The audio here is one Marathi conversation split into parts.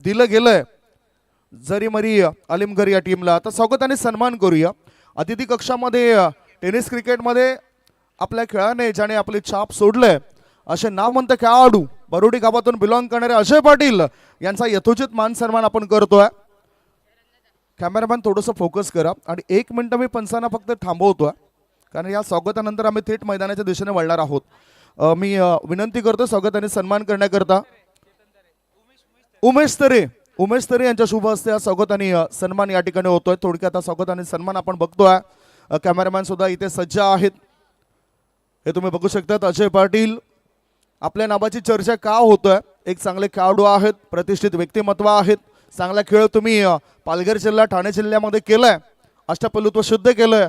दिलं गेलंय जरीमरी अलिमगर या टीमला. आता स्वागत आणि सन्मान करूया. अतिथी कक्षामध्ये टेनिस क्रिकेटमध्ये आपल्या खेळाने ज्याने आपली छाप सोडलंय असे नामवंत खेळाडू बरोडी गावातून बिलॉंग करणारे अजय पाटील यांचा यथोचित मान सन्मान आपण करतोय. कॅमेरामॅन थोडंसं फोकस करा आणि 1 मिनिट मी पंचांना फक्त थांबवतोय कारण या स्वागतानंतर आम्ही थेट मैदानाच्या दिशेने वळणार आहोत. मी विनंती करतो स्वागत आणि सन्मान करण्याकरता उमेश तरे यांच्या शुभ हस्ते स्वागत आणि सन्मान या ठिकाणी होतोय. थोडक्यात स्वागत आणि सन्मान आपण बघतोय. कॅमेरामॅन सुद्धा इथे सज्ज आहेत. हे तुम्ही बघू शकता. अजय पाटील आपल्या नावाची चर्चा का होतोय. एक चांगले खेळाडू आहेत, प्रतिष्ठित व्यक्तिमत्व आहेत. चांगला खेळ तुम्ही पालघर जिल्हा ठाणे जिल्ह्यामध्ये केलाय. अष्टपैलुत्व सिद्ध केलंय.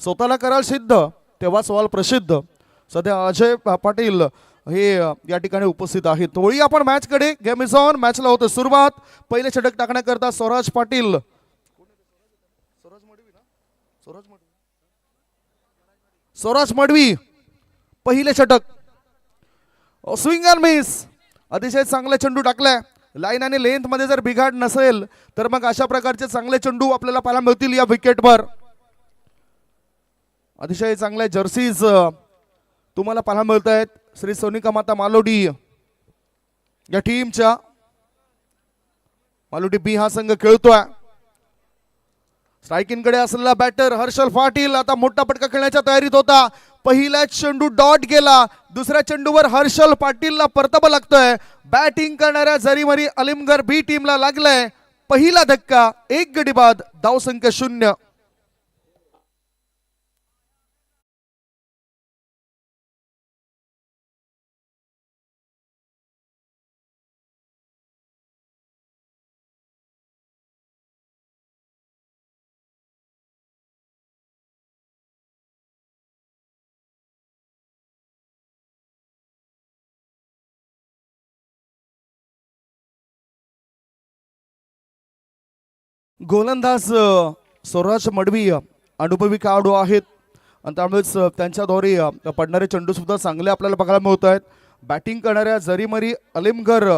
स्वतःला कराल सिद्ध तेव्हा सवाल प्रसिद्ध. सध्या अजय पाटील हे या ठिकाणी उपस्थित आहेत. वळी आपण मॅच कडे. Game is on. मॅचला होते सुरुवात. पहिले षटक टाकण्याकरता स्वराज पाटील स्वराज मडवी पहिले षटक. Swing and miss. अतिशय चांगले चेंडू टाकलाय. लाईन आणि लेंथ मध्ये जर बिघाड नसेल तर मग अशा प्रकारचे चांगले चेंडू आपल्याला पाहायला मिळतील या विकेटवर. अतिशय चांगल्या जर्सीज तुम्हाला पाहायला मिळत आहेत. श्री सोनिका माता मालोडी या टीमच्या. मालोडी बी हा संघ खेळतोय. स्ट्रायकिंग कडे असलेला बॅटर हर्षल पाटील आता मोठा फटका खेळण्याच्या तयारीत होता. पहिला चेंडू डॉट गेला. दुसऱ्या चेंडूवर हर्षल पाटीलला परतब लागतोय. बॅटिंग करणाऱ्या जरीमरी अलिमगर बी टीमला लागलाय पहिला धक्का. 1 गडी बाद. धावसंख्या 0. गोलंदाज स्वराज मडवी अनुभवी खेळाडू आहेत आणि त्यामुळेच त्यांच्याद्वारे पडणारे चेंडू सुद्धा चांगले आपल्याला बघायला मिळत आहेत. बॅटिंग करणाऱ्या जरीमरी अलिमगर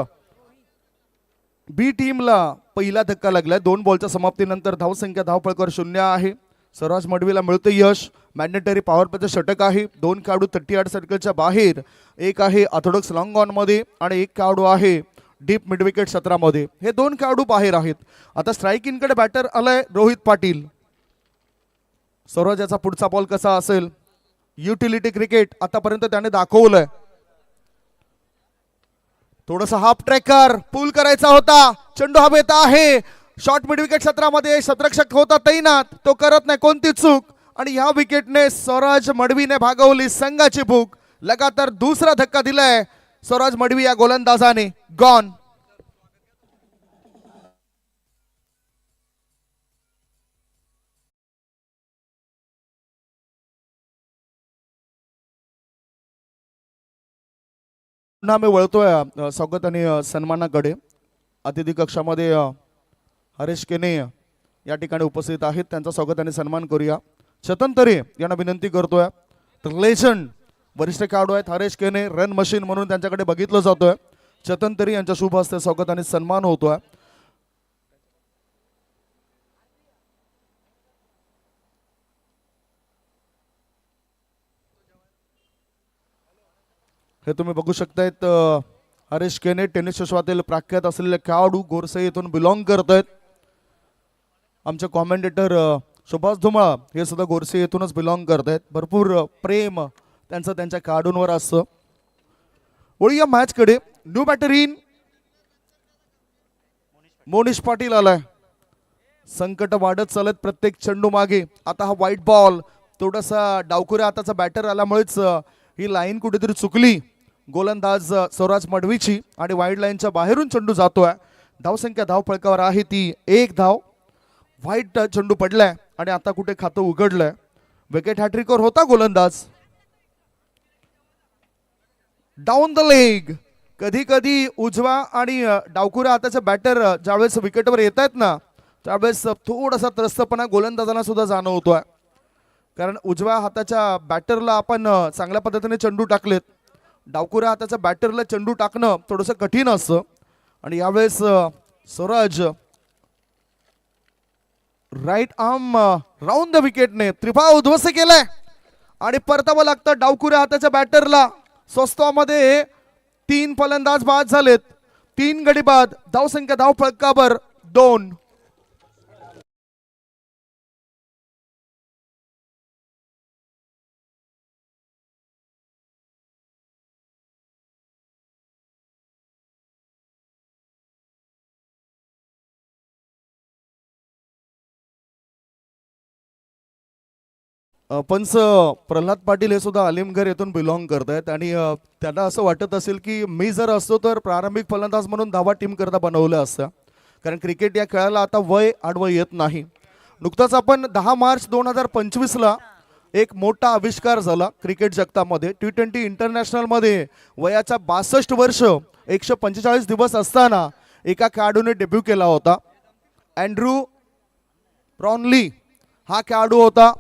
बी टीमला पहिला धक्का लागलाय. 2 बॉलच्या समाप्तीनंतर धावसंख्या धावफळकावर 0 आहे. स्वराज मडवीला मिळतं यश. मॅन्डेटरी पॉवर प्लेचं षटक आहे. 2 खेळाडू 38 सर्कलच्या बाहेर. एक आहे ऑर्थोडॉक्स लॉंग ऑन मध्ये आणि एक खेळाडू आहे डीप मिड विकेट क्षेत्रामध्ये. हे 2 खेळाडू बाहेर आहेत. आता स्ट्रायकिंग कडे बॅटर आलाय रोहित पाटील. स्वराज याचा पुढचा बॉल कसा असेल. युटिलिटी क्रिकेट आतापर्यंत त्याने दाखवलंय. थोडस हाफ ट्रॅकर पूल करायचा होता. चेंडू हवेत आहे. शॉर्ट मिड विकेट क्षेत्रामध्ये शतरक्षक होता तैनात. तो करत नाही कोणती चूक आणि ह्या विकेटने स्वराज मडवीने भागवली संघाची भूक. लगातार दुसरा धक्का दिलाय स्वराज मडवी या गोलंदाजाने. गॉन. पुन्हा आम्ही वळतोय स्वागत आणि सन्मानाकडे. अतिथी कक्षामध्ये हरेश केने या ठिकाणी उपस्थित आहेत. त्यांचा स्वागत आणि सन्मान करूया. चेतन तरे यांना विनंती करतोय. तर लेजंड वरिष्ठ खेळाडू आहेत हरेश केने. रन मशीन म्हणून त्यांच्याकडे बघितलं जातोय. चेतन तरे यांच्या शुभ हस्ते स्वागत आणि सन्मान होतोय. हे तुम्ही बघू शकतायत. हरेश केने टेनिस विश्वातील प्रख्यात असलेले खेळाडू गोरसे येथून बिलॉंग करत आहेत. आमचे कॉमेंटेटर सुभाष धुमाळ हे सुद्धा गोरसे येथूनच बिलॉंग करत आहेत. भरपूर प्रेम त्यांचं त्यांच्या खेळाडूंवर असतं. वळूया मॅच कडे. New batter in Monish Patil आलाय. संकट वाढत चालत प्रत्येक चेंडू मागे. आता हा व्हाईट बॉल थोडासा डावखुऱ्या हाताचा बॅटर आल्यामुळेच ही लाईन कुठेतरी चुकली गोलंदाज स्वराज मडवीची आणि वाईड लाईनच्या बाहेरून चेंडू जातोय. धावसंख्या धावफळकावर आहे ती 1 धाव. व्हाईट चेंडू पडलाय आणि आता कुठे खातं उघडलंय. विकेट हॅट्रिकवर होता गोलंदाज. Down the leg. कधी कधी उजवा आणि डावखुऱ्या हाताचे बॅटर ज्यावेळेस विकेटवर येत आहेत ना त्यावेळेस थोडासा त्रस्तपणा गोलंदाजांना सुद्धा जाणवतोय. कारण उजव्या हाताच्या बॅटरला आपण चांगल्या पद्धतीने चेंडू टाकलेत. डावखुऱ्या हाताच्या बॅटरला चेंडू टाकणं थोडंसं कठीण असतं आणि यावेळेस Swaraj right arm round the विकेटने त्रिफा उद्ध्वस्त केलाय आणि परतावं लागतं डावकुऱ्या हाताच्या बॅटरला. स्वस्तामध्ये 3 फलंदाज बाद झालेत, 3 गडी बाद. धावसंख्या धाव फलकावर 2. पंच प्रल्हाद पाटील हे सुद्धा अलिमघर येथून बिलॉंग करत आहेत आणि त्यांना असं वाटत असेल की मी जर असतो तर प्रारंभिक फलंदाज म्हणून धावा टीम करता बनवलं असतं, कारण क्रिकेट या खेळाला आता वय आडवं येत नाही. नुकताच आपण 10 मार्च 2025ला एक मोठा आविष्कार झाला क्रिकेट जगतामध्ये. T20 इंटरनॅशनलमध्ये वयाच्या 62 वर्ष 145 दिवस असताना एका खेळाडूने डेब्यू केला होता. अँड्रू ब्रॉनली हा खेळाडू होता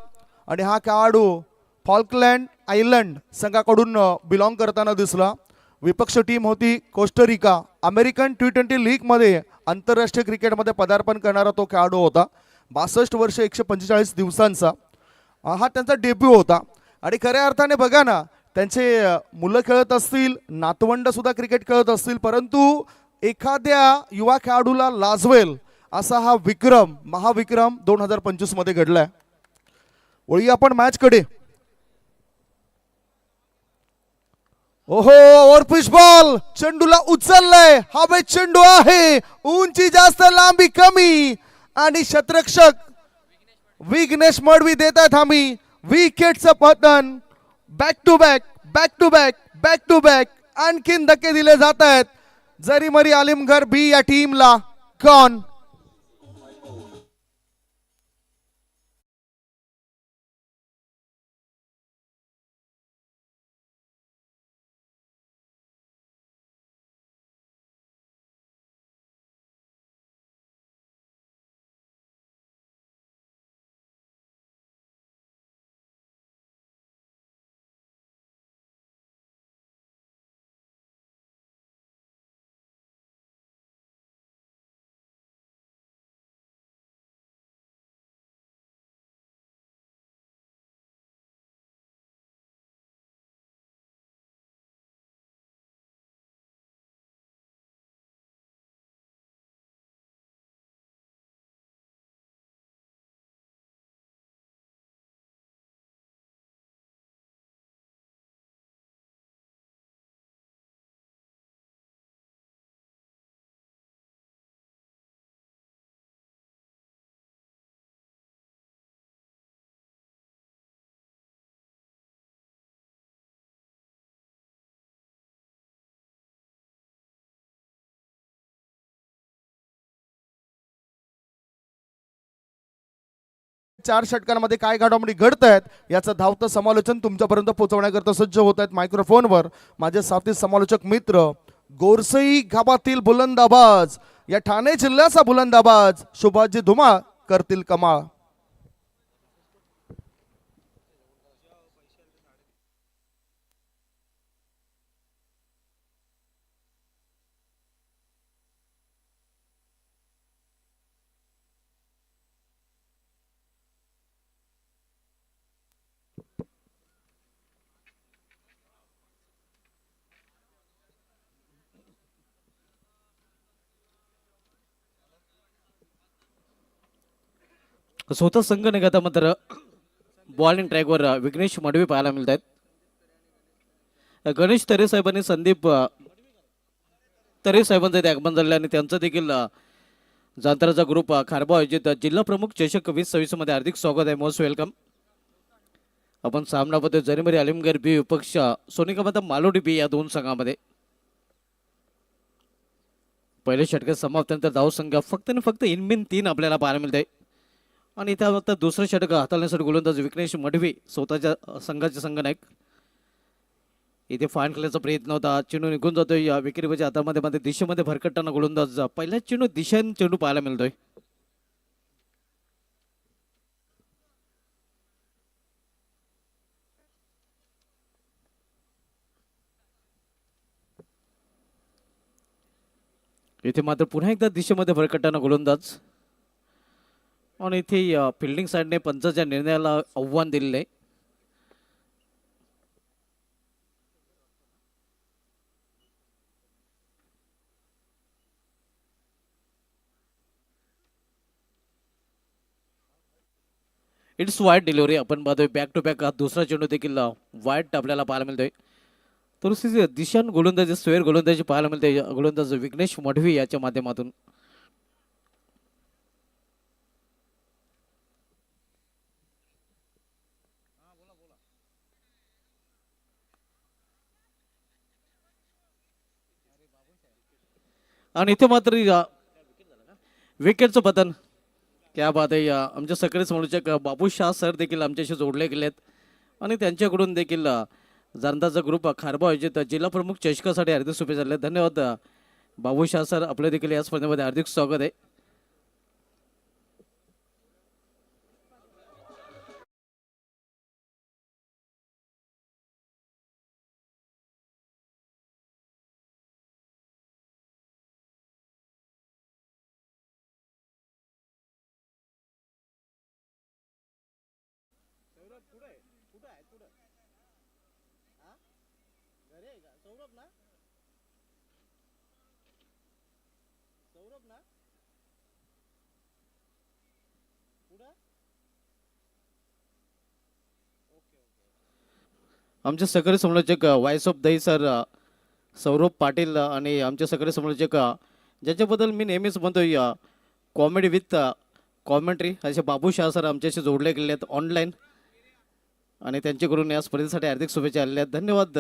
आणि हा खेळाडू फॉल्कलँड आयलंड संघाकडून बिलॉंग करताना दिसला. विपक्ष टीम होती कोस्टरिका. अमेरिकन T20 लीगमध्ये आंतरराष्ट्रीय क्रिकेटमध्ये पदार्पण करणारा तो खेळाडू होता. 62 वर्ष 145 दिवसांचा हा त्यांचा डेब्यू होता. आणि खऱ्या अर्थाने बघा ना, त्यांचे मुलं खेळत असतील, नातवंड सुद्धा क्रिकेट खेळत असतील, परंतु एखाद्या युवा खेळाडूला लाजवेल असा हा विक्रम, महाविक्रम 2025 मध्ये घडलाय. वळी आपण मॅच कडे. ओहो, ओव्हरपिच बॉल, चेंडूला उचललाय, हवेत चेंडू आहे, उंची जास्त लांबी कमी आणि क्षेत्ररक्षक विघ्नेश मडवी देत आहेत हमी. विकेटचं पतन. Back to back, back to back, back to back. आणखीन धक्के दिले जात आहेत. जरी मरी आलिमघर बी या टीमला गॉन. चार षटकांमध्ये काय घडामोडी घडत आहेत याचं धावतं समालोचन तुमच्यापर्यंत पोहोचवण्याकरता सज्ज होत आहेत मायक्रोफोनवर माझे साथी समालोचक मित्र. गोरसई गावातील बुलंदाबाज, या ठाणे जिल्ह्याचा बुलंदाबाज सुभाषजी धुमाळ करतील कमाल. स्वतः संघ निघता मात्र बॉलिंग ट्रॅकवर विघ्नेश मडवी पाहायला मिळत आहेत. गणेश तरे साहेबांनी संदीप तरे साहेबांचं आगमन झाले आणि त्यांचं देखील जांतराचा ग्रुप खारबा आयोजित जिल्हा प्रमुख चषक 2026 मध्ये हार्दिक स्वागत आहे. Most welcome. आपण सामनामध्ये जरीमरी आलिमगीर बी विपक्ष सोनिकामाता मालोडी बी या दोन संघामध्ये पहिले षटक समाप्तीनंतर धावसंख्या फक्त आणि फक्त इनमिन 3 आपल्याला पाहायला मिळते. आणि त्यानंतर दुसरं षटक हाताळण्यासाठी गोलंदाज विघ्नेश मडवी स्वतःच्या संघाचे संघनायक. इथे फाईन खेळण्याचा प्रयत्न होता. चेंडू निघून जातोय या विकेटच्या हातामध्ये मध्ये दिशेमध्ये भरकटताना गोलंदाज पहिल्या चेंडू दिशेने चेंडू पाहायला मिळतोय. इथे मात्र पुन्हा एकदा दिशेमध्ये भरकटताना गोलंदाज आणि इथे फिल्डिंग साईडने पंचाच्या निर्णयाला आव्हान दिलेलं आहे. इट्स वाईट डिलिव्हरी आपण पाहतोय. बॅक टू बॅक दुसरा चेंडू देखील वाईट आपल्याला पाहायला मिळतोय. थोडीशी दिशान गोलंदाजी स्वेर गोलंदाजी पाहायला मिळते गोलंदाज विघ्नेश मढवी याच्या माध्यमातून. आणि इथे मात्र विकेटचं पतन. क्या बात आहे. आमच्या सगळे समालोचक बाबू शाह सर देखील आमच्याशी जोडले गेलेत आणि त्यांच्याकडून देखील जानदाचा ग्रुप खारबा आयोजित जिल्हा प्रमुख चषकासाठी हार्दिक शुभेच्छा झाल्या. धन्यवाद बाबू शाह सर, आपले देखील या स्पर्धेमध्ये हार्दिक स्वागत आहे. आमचे सगळे समालोचक व्हाईस ऑफ दही सर सौरभ पाटील आणि आमचे सगळे समालोचक ज्याच्याबद्दल मी नेहमीच म्हणतोय कॉमेडी विथ कॉमेंट्री असे बाबू शाह सर आमच्याशी जोडले गेले आहेत ऑनलाईन आणि त्यांच्याकडून या स्पर्धेसाठी हार्दिक शुभेच्छा आलेल्या आहेत. धन्यवाद.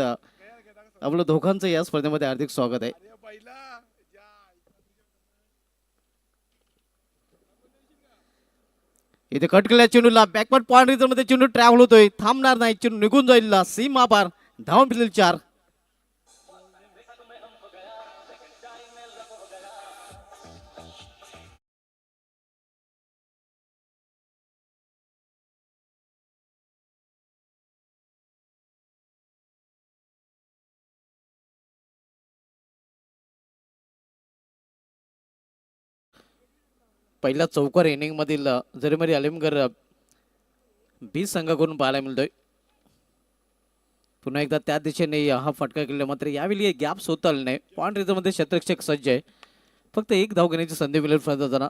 आपलं दोघांचं या स्पर्धेमध्ये हार्दिक स्वागत आहे. इथे कट केल्या चेंडूला बॅकवर्ड पॉइंट रिझन मध्ये चेंडू ट्रॅव्हल होतोय, थांबणार नाही, चेंडू निघून जाईल सीमा पार. धावून फिरतील 4. पहिल्या चौकार इनिंग मधील जरीमरी अलिमगर बी संघाकडून पाहायला मिळतोय. पुन्हा एकदा त्या दिशेने हा फटका केला, मात्र यावेळी गॅप स्वतः आले नाही. पॉइंट रिझन मध्ये क्षेत्ररक्षक सज्ज आहे, फक्त एक धाव घेण्याची संधी मिळेल फलंदाजांना.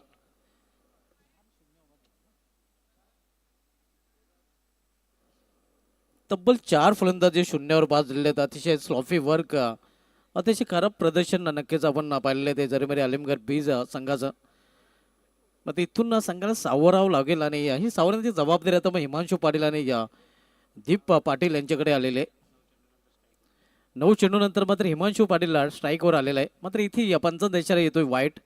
तब्बल 4 फलंदाजी शून्यावर बाद झालेले आहेत. अतिशय स्लॉफी वर्क, अतिशय खराब प्रदर्शन नक्कीच आपण पाहिलेले ते जरीमरी अलिमगर बीज संघाचं. मग इथून संघाला सावरावं लागेल आणि ही सावरण्याची जबाबदारी आता मग हिमांशू पाटील आणि दीप पाटील यांच्याकडे आलेले. 9 चेंडू नंतर मात्र हिमांशू पाटील स्ट्राईकवर आलेला आहे. मात्र इथे या पंचांचा इशारा येतोय वाईट.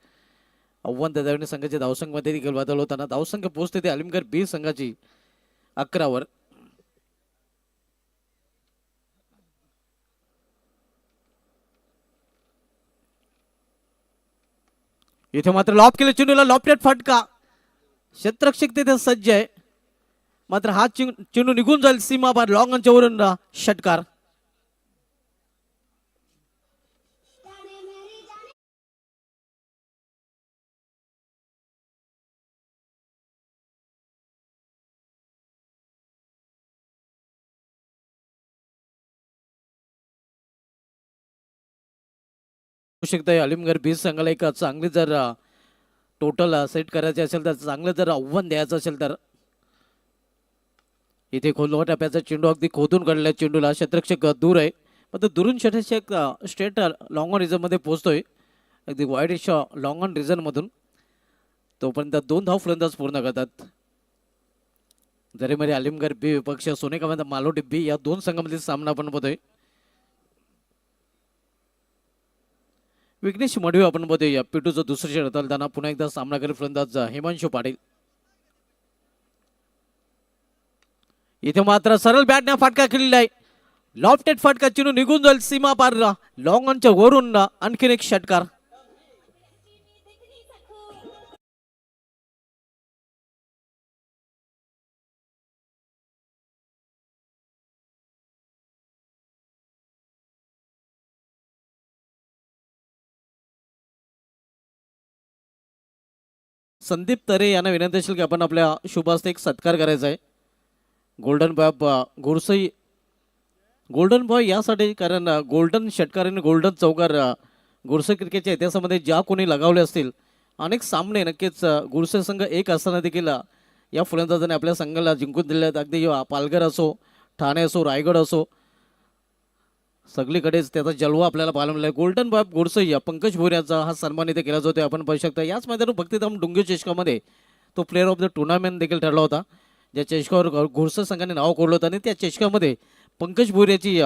आव्हान त्याच्यावर संघाच्या धावसंघमध्ये देखील बदल होताना धावसंख्या पोहोचते ते अलिमगर बी संघाची 11 इथे मात्र लॉप केलं चेंडूला, लॉपटेड फटका. क्षेत्ररक्षक तिथे सज्ज आहे, मात्र हा चेंडू निघून जाईल सीमा पार. लॉंगनच्या वरून षटकार. शकता अलिमगर बीज संघाला एक चांगली जर टोटल सेट करायचे असेल तर, चांगलं जर आव्हान द्यायचं असेल तर, इथे खोलवा टप्प्याचा चेंडू अगदी खोदून काढलेला चेंडूला क्षेत्ररक्षक दूर आहे, मात्र दुरून क्षेत्ररक्षक स्ट्रेट लॉंग ऑन रिझन मध्ये पोहोचतोय, अगदी वाईडिश लॉंग ऑन रिझन मधून. तोपर्यंत 2 धाव फलंदाज पूर्ण करतात. जरीमरी अलिमगर बी विपक्ष सोनेगाव मालोटी बी या 2 संघामधील सामना आपण बघतोय. विघ्नेश मडवी आपण बघतोय पिटूचं दुसरं षटक हलताना. पुन्हा एकदा सामना करेल फलंदाज हिमांशू पाटील. इथे मात्र सरळ बॅटने फटका केलेला आहे, लॉफ्टेड फटका, चेंडू निघून जाईल सीमा पार. लॉंग ऑनच्या वरून आणखीन एक षटकार. संदीप तरे यांना विनंती असेल की आपण आपल्या शुभ हस्ते एक सत्कार करायचा आहे. Golden boy Gursai golden boy यासाठी कारण गोल्डन षटकार आणि गोल्डन चौकार गुरसई क्रिकेटच्या इतिहासामध्ये ज्या कोणी लगावले असतील अनेक सामने नक्कीच गुरसई संघ एक असताना देखील या फलंदाजाने आपल्या संघाला जिंकून दिले आहेत. अगदी पालघर असो, ठाणे असो, रायगड असो, सगळीकडेच त्याचा जलवा आपल्याला पाहायला मिळाला. गोल्डन बॉय गुरसई पंकज भोर यांचा हा सन्मान इथे केला जातो. आपण पाहू शकता याच मैदानावर भक्तिधाम डुंगी चषकामध्ये तो प्लेअर ऑफ द टुर्नामेंट देखील ठरला होता, ज्या चषकावर गुरसई संघाने नाव कोरलं होतं आणि त्या चषकामध्ये पंकज भोर याची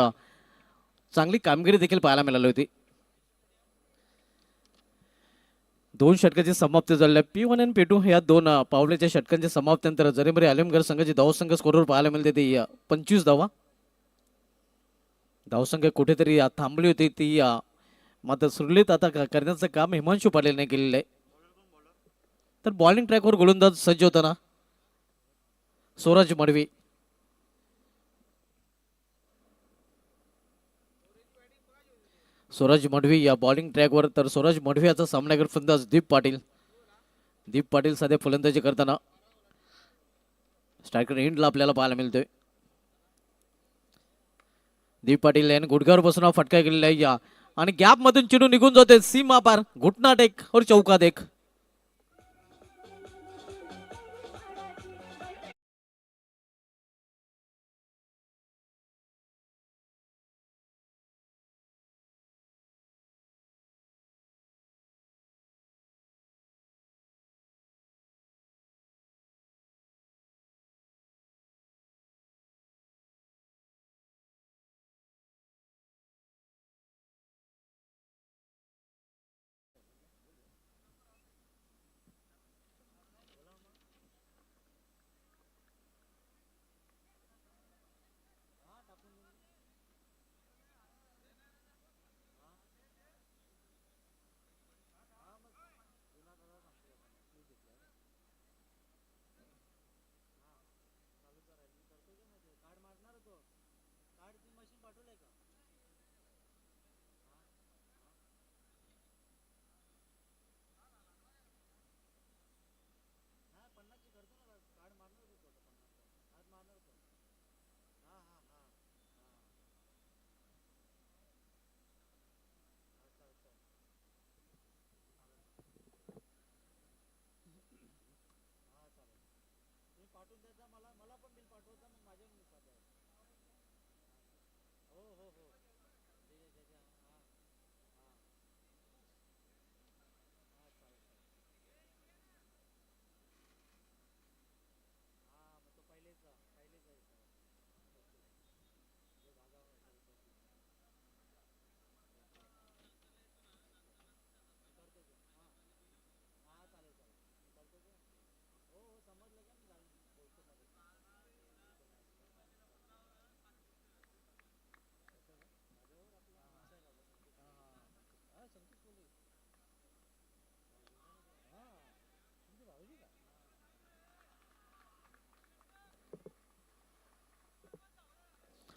चांगली कामगिरी देखील पाहायला मिळाली होती. 2 षटकाची समाप्ती झाली. P1 आणि P2 या 2 पावलेच्या षटकांच्या समाप्तीनंतर जरीमरी आलमगीर संघाची धावसंख्या स्कोरवर पाहायला मिळते ती 25 धावा. धावसंख्या कुठेतरी थांबली होती ती मात्र सुरळीत आता करण्याचं काम हिमांशू पाटीलने केलेलं आहे. तर बॉलिंग ट्रॅकवर गोलंदाज सज्ज होताना स्वराज मडवी. स्वराज मडवी या बॉलिंग ट्रॅकवर, तर स्वराज मडवी याचा सामनागर फलंदाज दीप पाटील. दीप पाटील सध्या फलंदाजी करताना स्ट्रायकर एंडला आपल्याला पाहायला मिळतोय. दीप पाटील यांनी गुडघ्यावर बसून हा फटका केलेला आहे आणि गॅप मधून चिडून निघून जाते सीमा पार. घुटनाट एक और चौकात एक.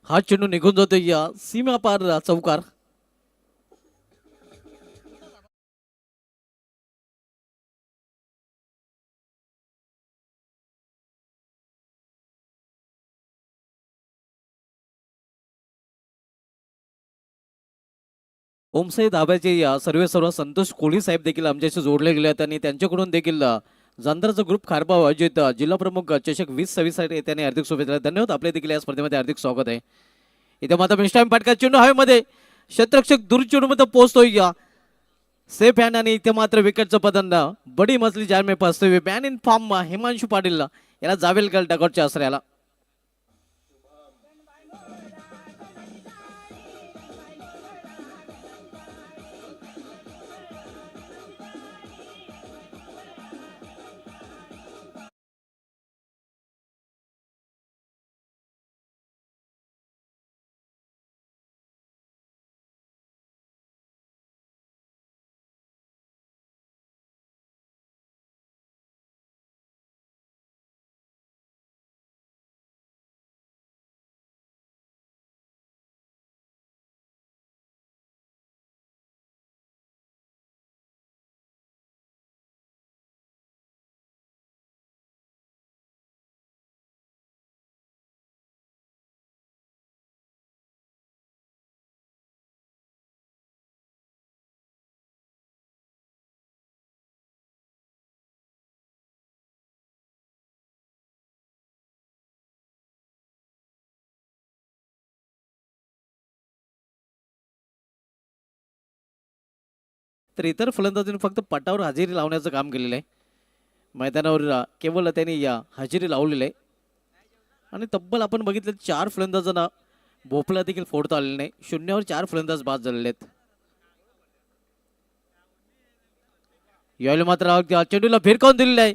हा चेंडू निघून जातो या सीमा पार चौकार. ओमसाई धाब्याचे सर्व संतोष कोळी साहेब देखील आमच्याशी जोडले गेले आहेत आणि त्यांच्याकडून देखील जांधराचा ग्रुप खारबाव अजित जिल्हा प्रमुख चषक 2026 साठी त्यांनी हार्दिक शुभेच्छा. धन्यवाद. आपले देखील या स्पर्धेमध्ये हार्दिक स्वागत आहे. इथे मात्र मिस्टाईम फटका चेंडू हवेमध्ये क्षेत्ररक्षक दूर चेंडू मध्ये पोहोचतोय सेफ हँड आणि इथे मात्र विकेटचं पतन बडी मजली जार में फसतोय. बॅन इन फॉर्म हिमांशू पाटील याला जावेल गल डगॉटच्या आश्रयाला. तर इतर फलंदाजांनी फक्त पटावर हजेरी लावण्याचं काम केलेलं आहे. मैदानावर केवळ त्यांनी हजेरी लावलेली आहे. आणि तब्बल आपण बघितलं 4 फलंदाजांना भोपळा देखील फोडता आलेला नाही. 0वर 4 फलंदाज बाद झालेले आहेत. यावेळी मात्र चेंडूला भिरकावून दिलेला आहे.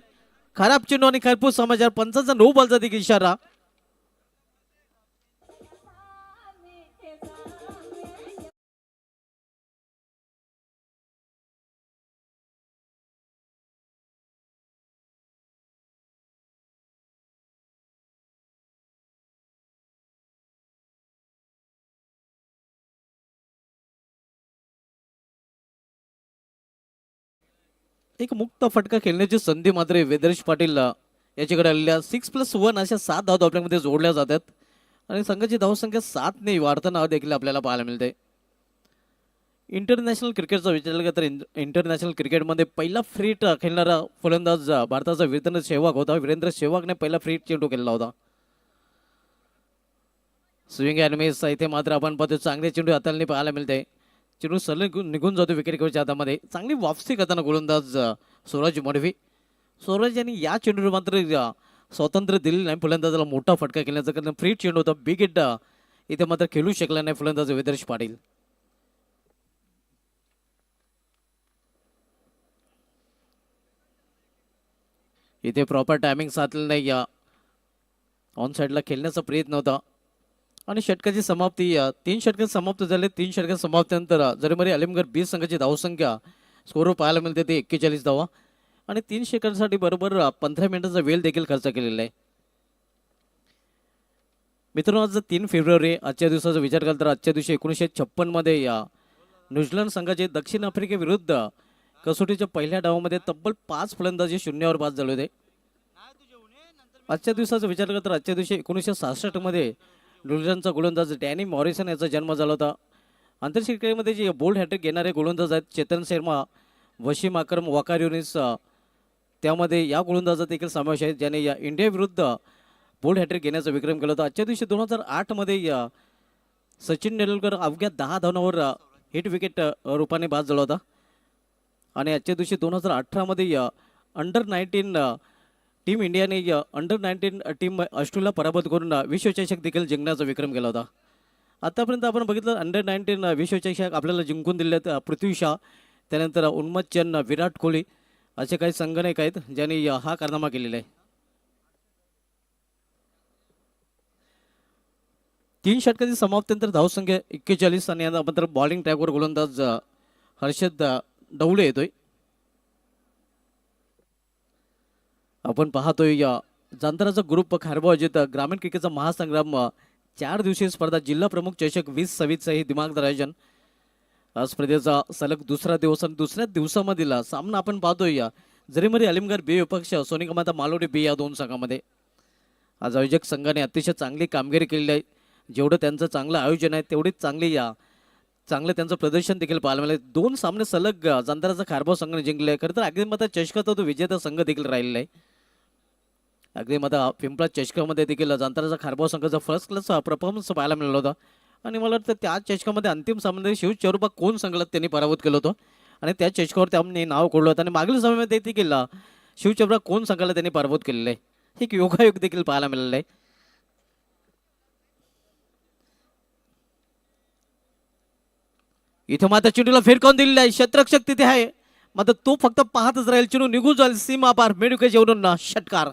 खराब चेंडू आणि खरपूस समाचार. पंचांचा नो बॉलचा देखील इशारा. एक मुक्त फटका खेळण्याची संधी मात्र वेदरेश पाटील याच्याकडे आलेल्या 6+1 अशा 7 धावा आपल्यामध्ये जोडल्या जातात. आणि संघाची धावसंख्या 7 ने वाढताना देखील आपल्याला पाहायला मिळते. इंटरनॅशनल क्रिकेटचा विचार केला तर इंटरनॅशनल क्रिकेटमध्ये पहिला फ्री खेळणारा फलंदाज भारताचा वीरेंद्र सेहवाग होता. वीरेंद्र सेहवागने पहिला फ्री चेंडू केलेला होता. स्विंग अँड मिस इथे मात्र आपण पाहतो चांगले चेंडू हाताळणी पाहायला मिळते. चेंडू सरळ निघून जातो विकेट किपरच्या हातामध्ये. चांगली वापसी करताना गोलंदाज स्वराज मडवी. स्वराज यांनी या चेंडूवर मात्र स्वातंत्र्य दिलेलं नाही. फलंदाजाला मोठा फटका केल्याचा कारण फ्री चेंडू होता. बिग हिट इथे मात्र खेळू शकला नाही फलंदाज वेदरेश पाटील. इथे प्रॉपर टायमिंग साधलं नाही. ऑन साईडला खेळण्याचा प्रयत्न होता. आणि षटकाची समाप्ती 3 षटकात समाप्त झाले. 3 षटकात समाप्तीनंतर जरीमरी अलीमगढ बी संघाची धावसंख्या स्कोर पाहायला मिळते ते 41 धावा. आणि 3 षटकांसाठी बरोबर 15 मिनिटांचा वेळ देखील खर्च केलेला आहे. मित्रांनो आज 3 फेब्रुवारी आजच्या दिवसाचा विचार केला तर आजच्या दिवशी 1956 मध्ये न्यूझीलंड संघाचे दक्षिण आफ्रिकेविरुद्ध कसोटीच्या पहिल्या डावामध्ये तब्बल 5 फलंदाजी 0वर बाद झाले होते. आजच्या दिवसाचा विचार केला तर आजच्या दिवशी 1966 मध्ये न्यूझीलंडचा गोलंदाज डॅनी मॉरिसन याचा जन्म झाला होता. आंतरराष्ट्रीय क्रिकेटमध्ये जे बोल्ड हॅट्रिक घेणारे गोलंदाज आहेत चेतन शर्मा, वसीम अक्रम, वकार युनिस, त्यामध्ये या गोलंदाजाचा देखील समावेश आहे ज्याने या इंडिया विरुद्ध बोल्ड हॅट्रिक घेण्याचा विक्रम केला होता. आजच्या दिवशी 2008 मध्ये सचिन तेंडुलकर अवघ्या 10 धावांवर हिट विकेट रूपाने बाद झाला होता. आणि आजच्या दिवशी 2018 मध्ये अंडर-19 टीम इंडियाने अंडर-19 टीम ऑस्ट्रेलियाला पराभूत करून विश्वचषक देखील जिंकण्याचा विक्रम केला होता. आतापर्यंत आपण बघितलं अंडर-19 विश्वचषक आपल्याला जिंकून दिलेत पृथ्वी शा, त्यानंतर उन्मत चंद, विराट कोहली असे काही संघनायक आहेत ज्यांनी हा कारनामा केलेला आहे. 3 षटकाची समाप्तीनंतर धावसंख्या 41 आणि यानंतर बॉलिंग ट्रॅकवर गोलंदाज हर्षद डवळे येतोय. आपण पाहतोय जांतराचा ग्रुप खारबा अजित ग्रामीण क्रिकेटचा महासंग्राम 4 दिवसीय स्पर्धा जिल्हा प्रमुख चषक 2026 हे दिमागदार आयोजन. आज स्पर्धेचा सलग दुसरा दिवस आणि दुसऱ्या दिवसामधील सामना आपण पाहतोय जरीमरी अलीमगढ बी विपक्ष सोनिकामाता मालोडी बी या 2 संघामध्ये. आज आयोजक संघाने अतिशय चांगली कामगिरी केलेली आहे. जेवढं त्यांचं चांगलं आयोजन आहे तेवढीच चांगलं त्यांचं प्रदर्शन देखील पाहायला मिळालं. 2 सामने सलग जांतराचा खारबा संघाने जिंकले. खरं तर अग्निमाता चषकाचा तो विजेता संघ देखील राहिलेला आहे. अग्निमाता पिंपळा चषकामध्ये देखील जांतराचा खारबा संघाचा फर्स्ट क्लास परफॉर्मन्स पाहायला मिळाला होता. आणि मला वाटतं त्या चषकामध्ये अंतिम सामन्यामध्ये शिव चरुबा कोण संघाला त्यांनी पराभूत केलं होतं आणि त्या चषकावर त्यांनी नाव कोडलं होतं. आणि मागील सामन्यामध्ये देखील शिव चरुबा कोण संघाला त्यांनी पराभूत केलेलं आहे. एक योगायोग देखील पाहायला मिळालेलं आहे. इथे मात्र चेंडूला फिरकावून दिलेला आहे. क्षेत्ररक्षक तिथे आहे मात्र तो फक्त पाहतच राहील. चेंडू निघून जाईल सीमा पार. मेडुके जेवढून षटकार.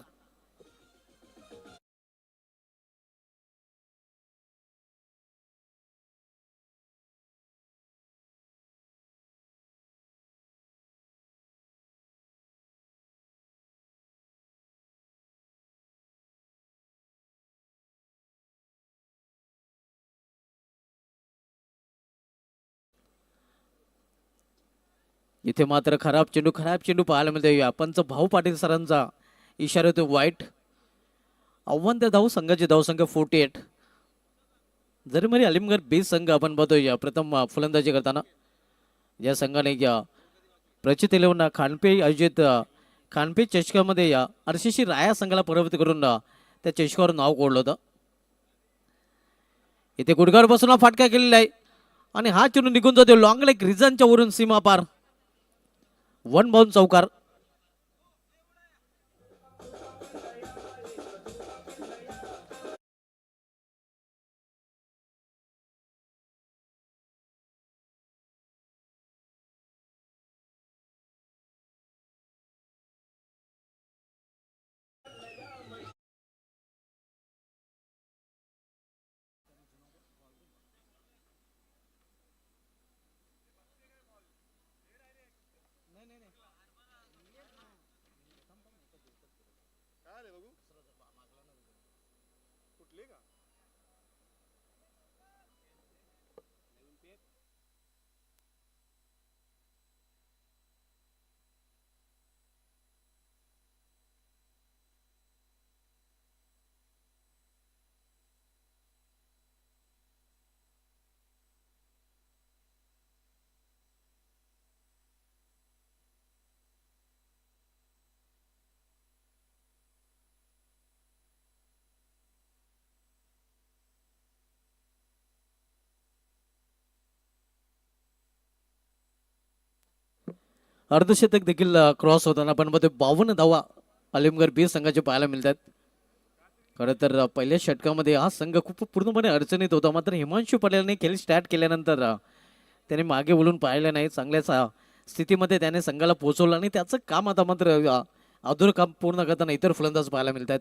इथे मात्र खराब चेंडू पाहायला मिळते. आपणचा भाऊ पाटील सरांचा इशारा होतो वाईट. आव्हान त्या संघाची धावसंख्या 48. जरीमरी अलीमगढ बी संघ आपण बघतोय प्रथम फलंदाजी करताना या संघाने प्रचित इलेव्हन खानपे आयोजित खानपे चषकामध्ये RCC राया संघाला पराभूत करून त्या चषकावर नाव कोडलं होतं. इथे गुडघावर बसून फटका केलेला आहे आणि हा चेंडू निघून जातो लॉंग लेग रिझनच्या वरून सीमा पार. वन बाउंड चौकार. अर्धशतक देखील क्रॉस होताना पण मध्ये 52 धावा अलिमगड बी संघाचे पाहायला मिळतात. खरं तर पहिल्या षटकामध्ये हा संघ खूप पूर्णपणे अडचणीत होता, मात्र हिमांशू पटेलने खेळ स्टार्ट केल्यानंतर त्याने मागे वळून पाहिलं नाही. चांगल्याच स्थितीमध्ये त्याने संघाला पोहोचवलं आणि त्याचं काम आता मात्र अधुरं काम पूर्ण करताना इतर फलंदाज पाहायला मिळतात.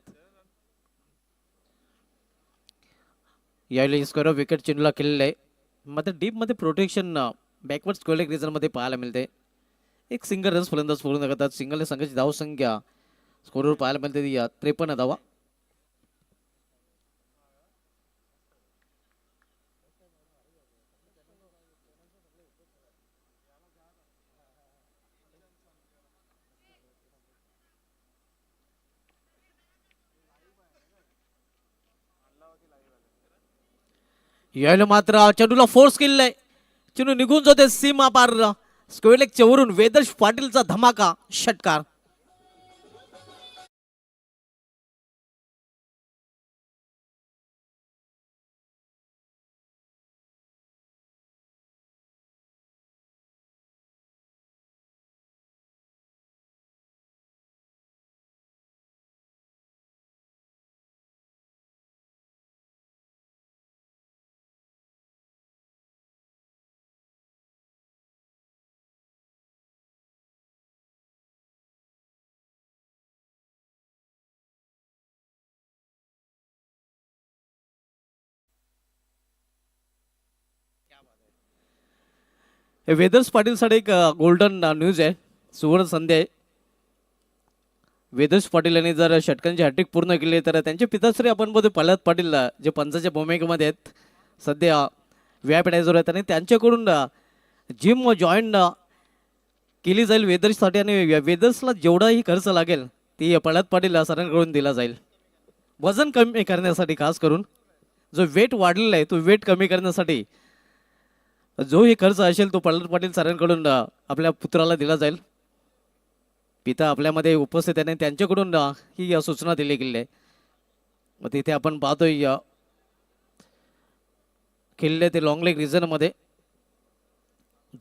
यावेळी स्क्वेअर ऑफ विकेट चिन्हला केलेलं आहे, मात्र डीपमध्ये प्रोटेक्शन बॅकवर्ड स्क्वेअर रिझनमध्ये पाहायला मिळते. एक सिंगल रन्स फलंदाज पूर्ण करतात. सिंगल संघाची धावसंख्या स्कोरवर पाहायला मिळते 53 धावा. यायला मात्र चेंडूला फोर्स केलेला आहे. चेंडू निघून जाते सीमा पार. स्क्वेअर लेगच्या वरून वेदर्श पाटीलचा धमाका षटकार. हे वेदर्स पाटीलसाठी एक गोल्डन न्यूज आहे, सुवर्ण संधी आहे. वेदर्श पाटील यांनी जर षटकांची हॅट्रिक पूर्ण केली तर त्यांचे पिताश्री आपण बोलतो प्रल्हाद पाटील जे पंचाच्या भूमिकेमध्ये आहेत, सध्या व्यापडायझर आहेत, आणि त्यांच्याकडून जिम जॉईन केली जाईल वेदर्ससाठी. आणि वेदर्सला जेवढाही खर्च लागेल ती प्रल्हाद पाटील सरांकडून दिला जाईल. वजन कमी करण्यासाठी, खास करून जो वेट वाढलेला आहे तो वेट कमी करण्यासाठी जो ही खर्च असेल तो प्रल्हाद पाटील सरांकडून आपल्या पुत्राला दिला जाईल. पिता आपल्यामध्ये उपस्थित आहे, त्यांच्याकडून ही सूचना दिली गेली आहे. मग तिथे आपण पाहतोय खेळले ते लॉंग लेग रिझनमध्ये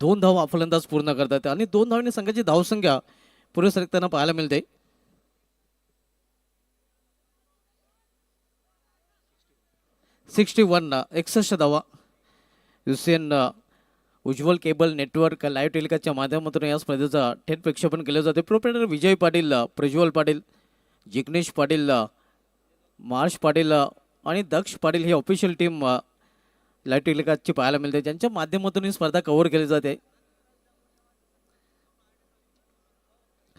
2 धावा फलंदाज पूर्ण करतात आणि 2 धावांनी संघाची धावसंख्या पुढे सरकताना पाहायला मिळते. वन 61 धावा. युसेन उज्ज्वल केबल नेटवर्क लाईव्ह टेलिकास्टच्या माध्यमातून या स्पर्धेचं थेट प्रक्षेपण केलं जाते. प्रोप्रायटर विजय पाटील, प्रज्वल पाटील, जिग्नेश पाटील, मार्श पाटील आणि दक्ष पाटील ही ऑफिशियल टीम लाईव्ह टेलिकास्टची पाहायला मिळते, ज्यांच्या माध्यमातून ही स्पर्धा कव्हर केली जाते.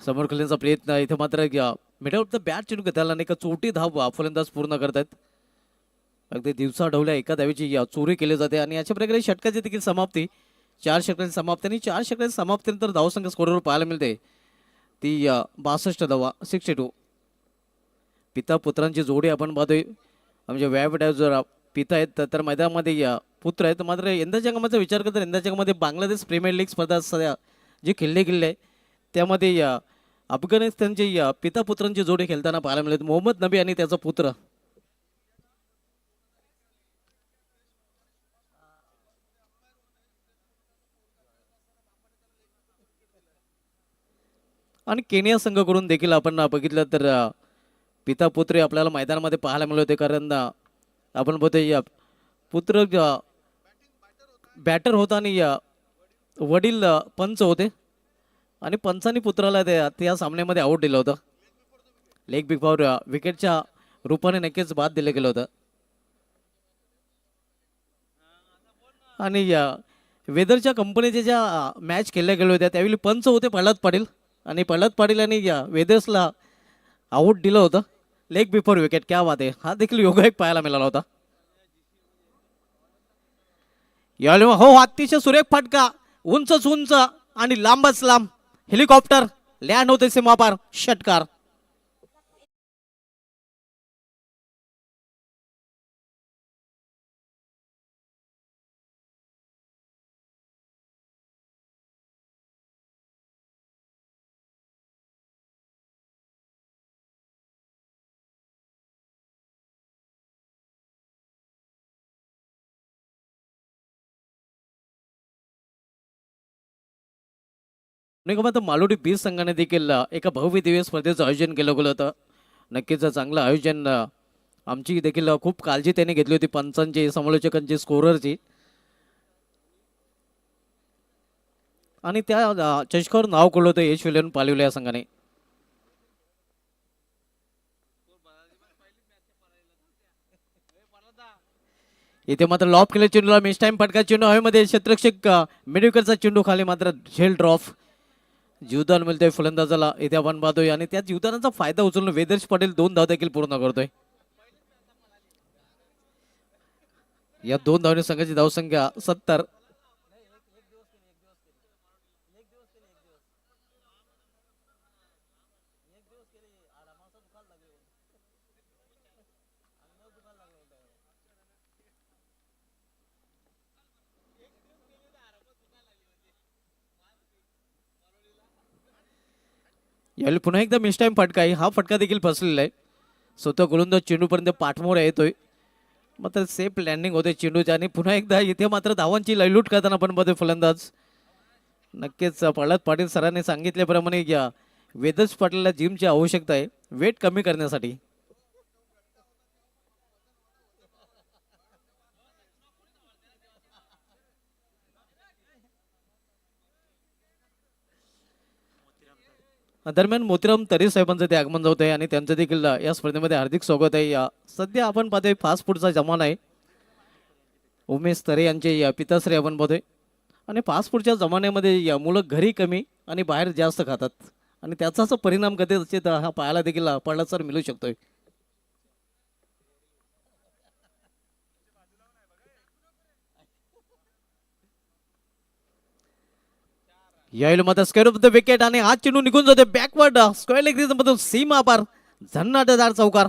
समोर खेळण्याचा प्रयत्न इथे मात्र मिडल ऑफ द बॅट चेंडू घेताना नाही का चोटी धाव फलंदाज पूर्ण करतात. अगदी दिवसा ढवल्या एका धावेची चोरी केली जाते आणि अशा प्रकारे षटकाची देखील समाप्ती. 4 षटकांची समाप्ती आणि 4 षटकांची समाप्तीनंतर धावसंख्या स्कोरवर पाहायला मिळते ती 62 धावा, 62. पिता पुत्रांची जोडी आपण पाहतोय, म्हणजे व्यायाम पिता आहेत तर मैदानामध्ये पुत्र आहेत. मात्र यंदाच्या जगाचा विचार करता यंदाच्या जगामध्ये बांगलादेश प्रीमियर लीग स्पर्धा सध्या जे खेळले गेले त्यामध्ये अफगाणिस्तानची पिता पुत्रांची जोडी खेळताना पाहायला मिळते. मोहम्मद नबी आणि त्याचा पुत्र. आणि केनिया संघाकडून देखील आपण बघितलं तर पिता पुत्र आपल्याला मैदानामध्ये पाहायला मिळत होते. कारण आपण बघतोय पुत्र बॅटर होता आणि वडील पंच होते आणि पंचांनी पुत्राला त्या सामन्यामध्ये आऊट दिलं होतं. लेग बिग फॉर विकेटच्या रूपाने नक्कीच बाद दिलं गेलं होतं. आणि वेदरच्या कंपनीच्या ज्या मॅच खेळल्या गेल्या होत्या त्यावेळी पंच होते प्रल्हाद पाटील आणि प्रल्हाद पाटील यांनी वेदर्सला आऊट दिलं होतं लेग बिफोर विकेट. क्या बात आहे, हा देखील योगायोग पाहायला मिळाला होता. यावेळी हो अतिशय सुरेख फटका, उंचच उंच आणि लांबच लांब हेलिकॉप्टर लँड होते सीमापार, षटकार. तर मालोडी बीच संघाने देखील एका भव्य दिव्य स्पर्धेचं आयोजन केलं गेलं होतं. नक्कीच चांगलं आयोजन, आमची देखील खूप काळजी त्याने घेतली होती पंचांची, समालोचकांची, स्कोररची. आणि त्या चषकावर नाव कोरलं होतं यश विलन पालिवले या संघाने. इथे मात्र लॉप केले चेंडूला, मिस टाइम फटका, चेंडू हवेमध्ये, क्षेत्ररक्षक मिडविकेटचा चेंडू खाली, मात्र झेल ड्रॉप. जीवदान मिळतोय फलंदाजाला इथे आपण पाहतोय आणि त्या जीवदानाचा फायदा उचलून वेदर्श पटेल 2 धाव देखील पूर्ण करतोय. या 2 धावने संघाची धावसंख्या 70. यावेळी पुन्हा एकदा मिस टाइम फटका आहे, हा फटका देखील फसलेला आहे. स्वतः गोलंदाज चेंडूपर्यंत पाठमोर येतोय, मात्र सेफ लँडिंग होते चेंडूची. आणि पुन्हा एकदा इथे मात्र धावांची लयलूट करताना आपण बघतोय फलंदाज. नक्कीच प्रल्हाद पाटील सरांनी सांगितल्याप्रमाणे वेदर्श पाटीलला जिमची आवश्यकता आहे वेट कमी करण्यासाठी. दरम्यान मोतीराम तरी साहेबांचं ते आगमन होत आहे आणि त्यांचं देखील या स्पर्धेमध्ये हार्दिक स्वागत आहे. सध्या आपण पाहतोय फास्ट फूडचा जमाना आहे. उमेश तरे यांचे पिताश्री आपण पाहतोय आणि फास्ट फूडच्या जमान्यामध्ये मुलं घरी कमी आणि बाहेर जास्त खातात आणि त्याचाच परिणाम कदाचित हा पाहायला देखील पडला सर मिळू शकतोय. यावेळी मात्र स्क्वेअर ऑफ द विकेट आणि हा चेंडू निघून जाते बॅकवर्ड स्क्वेअर लेग मधून सीमा पार, झन्नाटदार चौकार.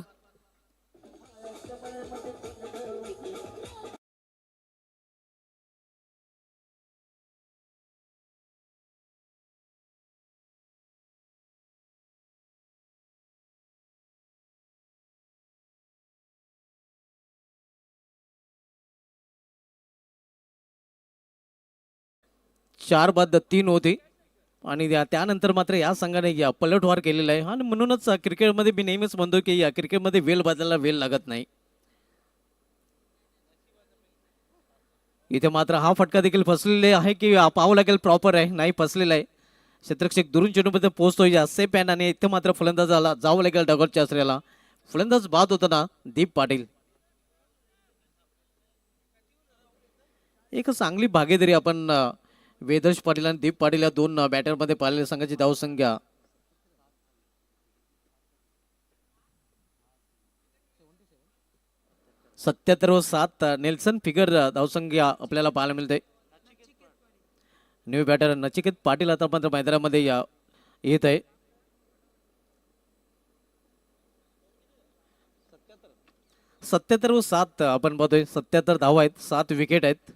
चार बाद 3 होते आणि त्यानंतर मात्र या संघाने पलटवार केलेला आहे. आणि म्हणूनच क्रिकेटमध्ये मी नेहमीच म्हणतो की या क्रिकेटमध्ये वेल बदलायला वेळ लागत नाही. इथे मात्र हा फटका देखील फसलेले आहे की पाहावं लागेल प्रॉपर आहे, नाही फसलेला आहे. क्षेत्ररक्षक दुरून चेंडूमध्ये पोहोचतोय सेफ पॅन आणि इथे मात्र फलंदाजाला जावं लागेल डगॉटच्या आश्रयाला. फलंदाज बाद होता ना दीप पाटील. एक चांगली भागीदारी आपण वेदर्श पाटील आणि दीप पाटील या 2 बॅटरमध्ये पाहिलेल्या संघाची धावसंख्या 77-7 नेल्सन फिगर धावसंख्या आपल्याला पाहायला मिळते. न्यू बॅटर नचिकेत पाटील आता मात्र मैदानामध्ये येत आहे. 77-7 आपण पाहतोय. 77 धावा आहेत, 7 विकेट आहेत.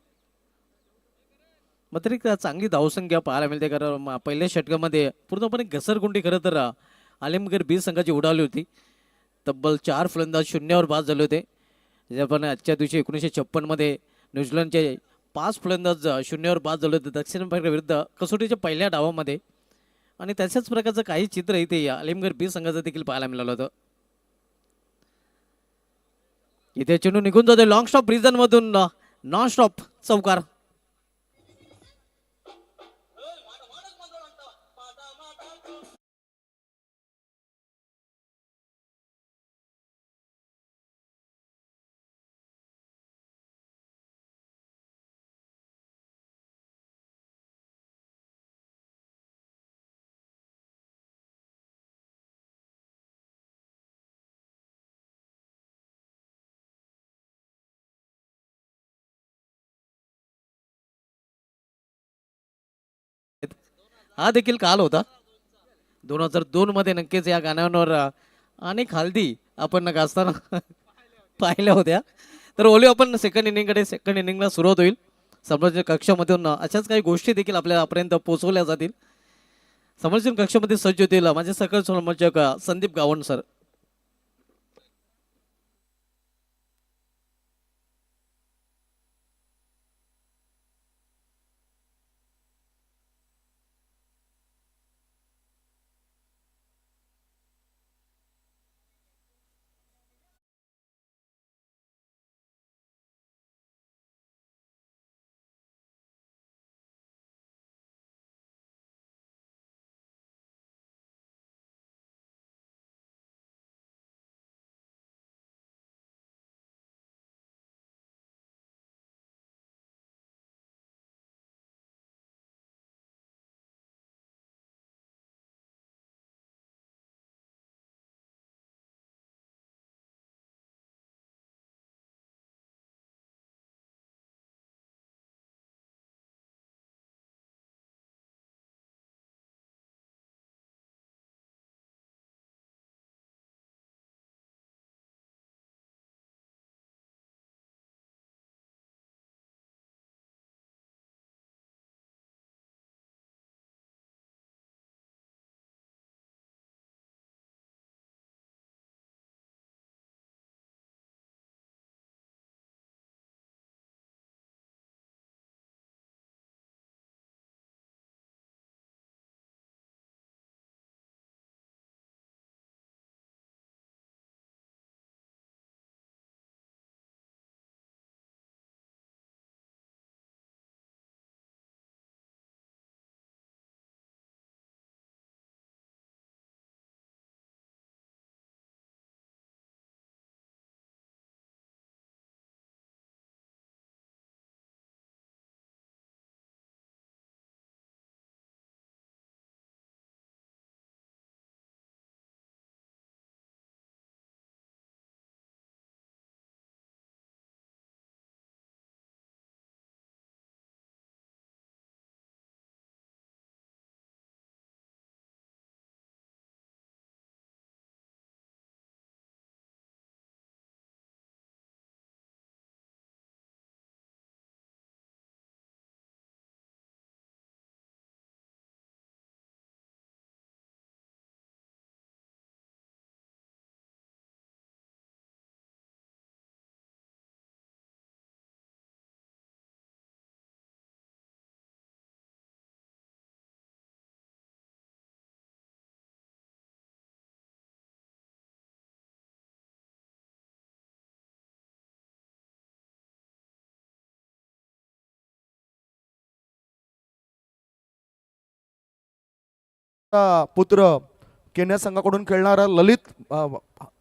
मात्र एक चांगली धावसंख्या पाहायला मिळते कारण पहिल्या षटकामध्ये पूर्णपणे घसरगुंडी खरं तर आलिमगीर बी संघाची उडाली होती. तब्बल 4 फलंदाज शून्यावर बाद झाले होते. ज्याप्रमाणे आजच्या दिवशी 1956 मध्ये न्यूझीलंडचे 5 फलंदाज शून्यावर बाद झाले होते दक्षिण आफ्रिका विरुद्ध कसोटीच्या पहिल्या डावामध्ये. आणि त्याच्याच प्रकारचं काही चित्र इथे या अलिमगड बी संघाचं देखील पाहायला मिळालं होतं. इथे चेंडू निघून जातो लॉंग स्टॉप रिजन मधून नॉन स्टॉप चौकार. हा देखील काल होता 2002 मध्ये नक्कीच या गाण्यावर अनेक हल्दी आपण गाजताना पाहिल्या होत्या. तर ओली आपण सेकंड इनिंगला सुरुवात होईल. समोरच्या कक्षामधून अशाच काही गोष्टी देखील आपल्यापर्यंत पोहोचवल्या जातील. समोरच्या कक्षामध्ये सज्ज होतील माझे सकल समोरचक संदीप गावण सर. पुत्र केन्या संघाकडून खेळणारा ललित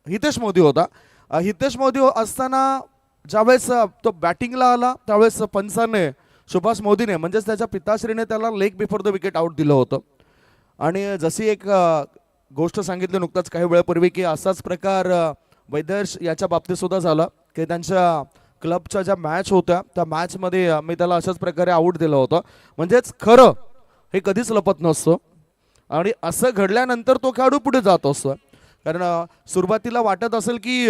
हितेश मोदी होता. हितेश मोदी असताना ज्यावेळेस तो बॅटिंगला आला त्यावेळेस पंचाने सुभाष मोदीने म्हणजेच त्याच्या पिताश्रीने त्याला leg before the wicket out दिलं होतं. आणि जशी एक गोष्ट सांगितली नुकताच काही वेळापूर्वी की असाच प्रकार वैदर्श याच्या बाबतीत सुद्धा झाला की त्यांच्या क्लबच्या ज्या मॅच होत्या त्या मॅचमध्ये मी त्याला अशाच प्रकारे आउट दिलं होतं. म्हणजेच खरं हे कधीच लपत नसतं आणि असं घडल्यानंतर तो खेळाडू पुढे जात असतो. कारण सुरुवातीला वाटत असेल की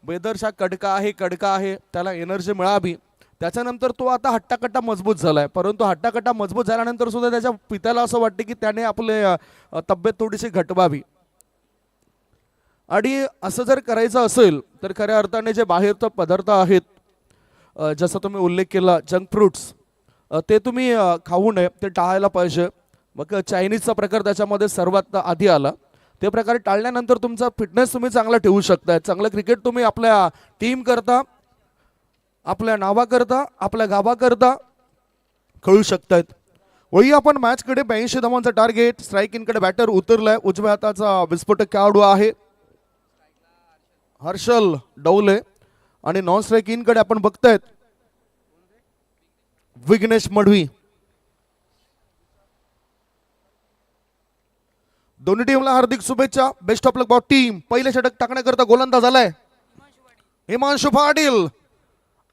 वैदर्श हा कडका आहे त्याला एनर्जी मिळावी. त्याच्यानंतर तो आता हट्टाकट्टा मजबूत झालाय. परंतु हट्टाकट्टा मजबूत झाल्यानंतर सुद्धा त्याच्या पित्याला असं वाटते की त्याने आपले तब्येत थोडीशी घटवावी. आणि असं जर करायचं असेल तर खऱ्या अर्थाने जे बाहेरचे पदार्थ आहेत जसं तुम्ही उल्लेख केला जंक फ्रूट्स ते तुम्ही खाऊ नये ते टाळायला पाहिजे. मग चायनीजचा प्रकार त्याच्यामध्ये सर्वात आधी आला. ते प्रकार टाळल्यानंतर तुमचा फिटनेस तुम्ही चांगला ठेवू शकताय. चांगलं क्रिकेट तुम्ही आपल्या टीम करता, आपल्या नावाकरता, आपल्या गावाकरता खेळू शकतायत. वळी आपण मॅचकडे 82 धावांचा टार्गेट. स्ट्राईक इनकडे बॅटर उतरलाय. उजव्या हाताचा विस्फोटक खेळाडू आहे हर्षल डौले आणि नॉन स्ट्राईक इनकडे आपण बघतायत विघ्नेश मढवी. दोन्ही टीमला हार्दिक शुभेच्छा. बेस्ट ऑफ लक बॉ टीम. पहिले षटक टाकण्याकरता गोलंदाज आलाय हिमांशु पाटील.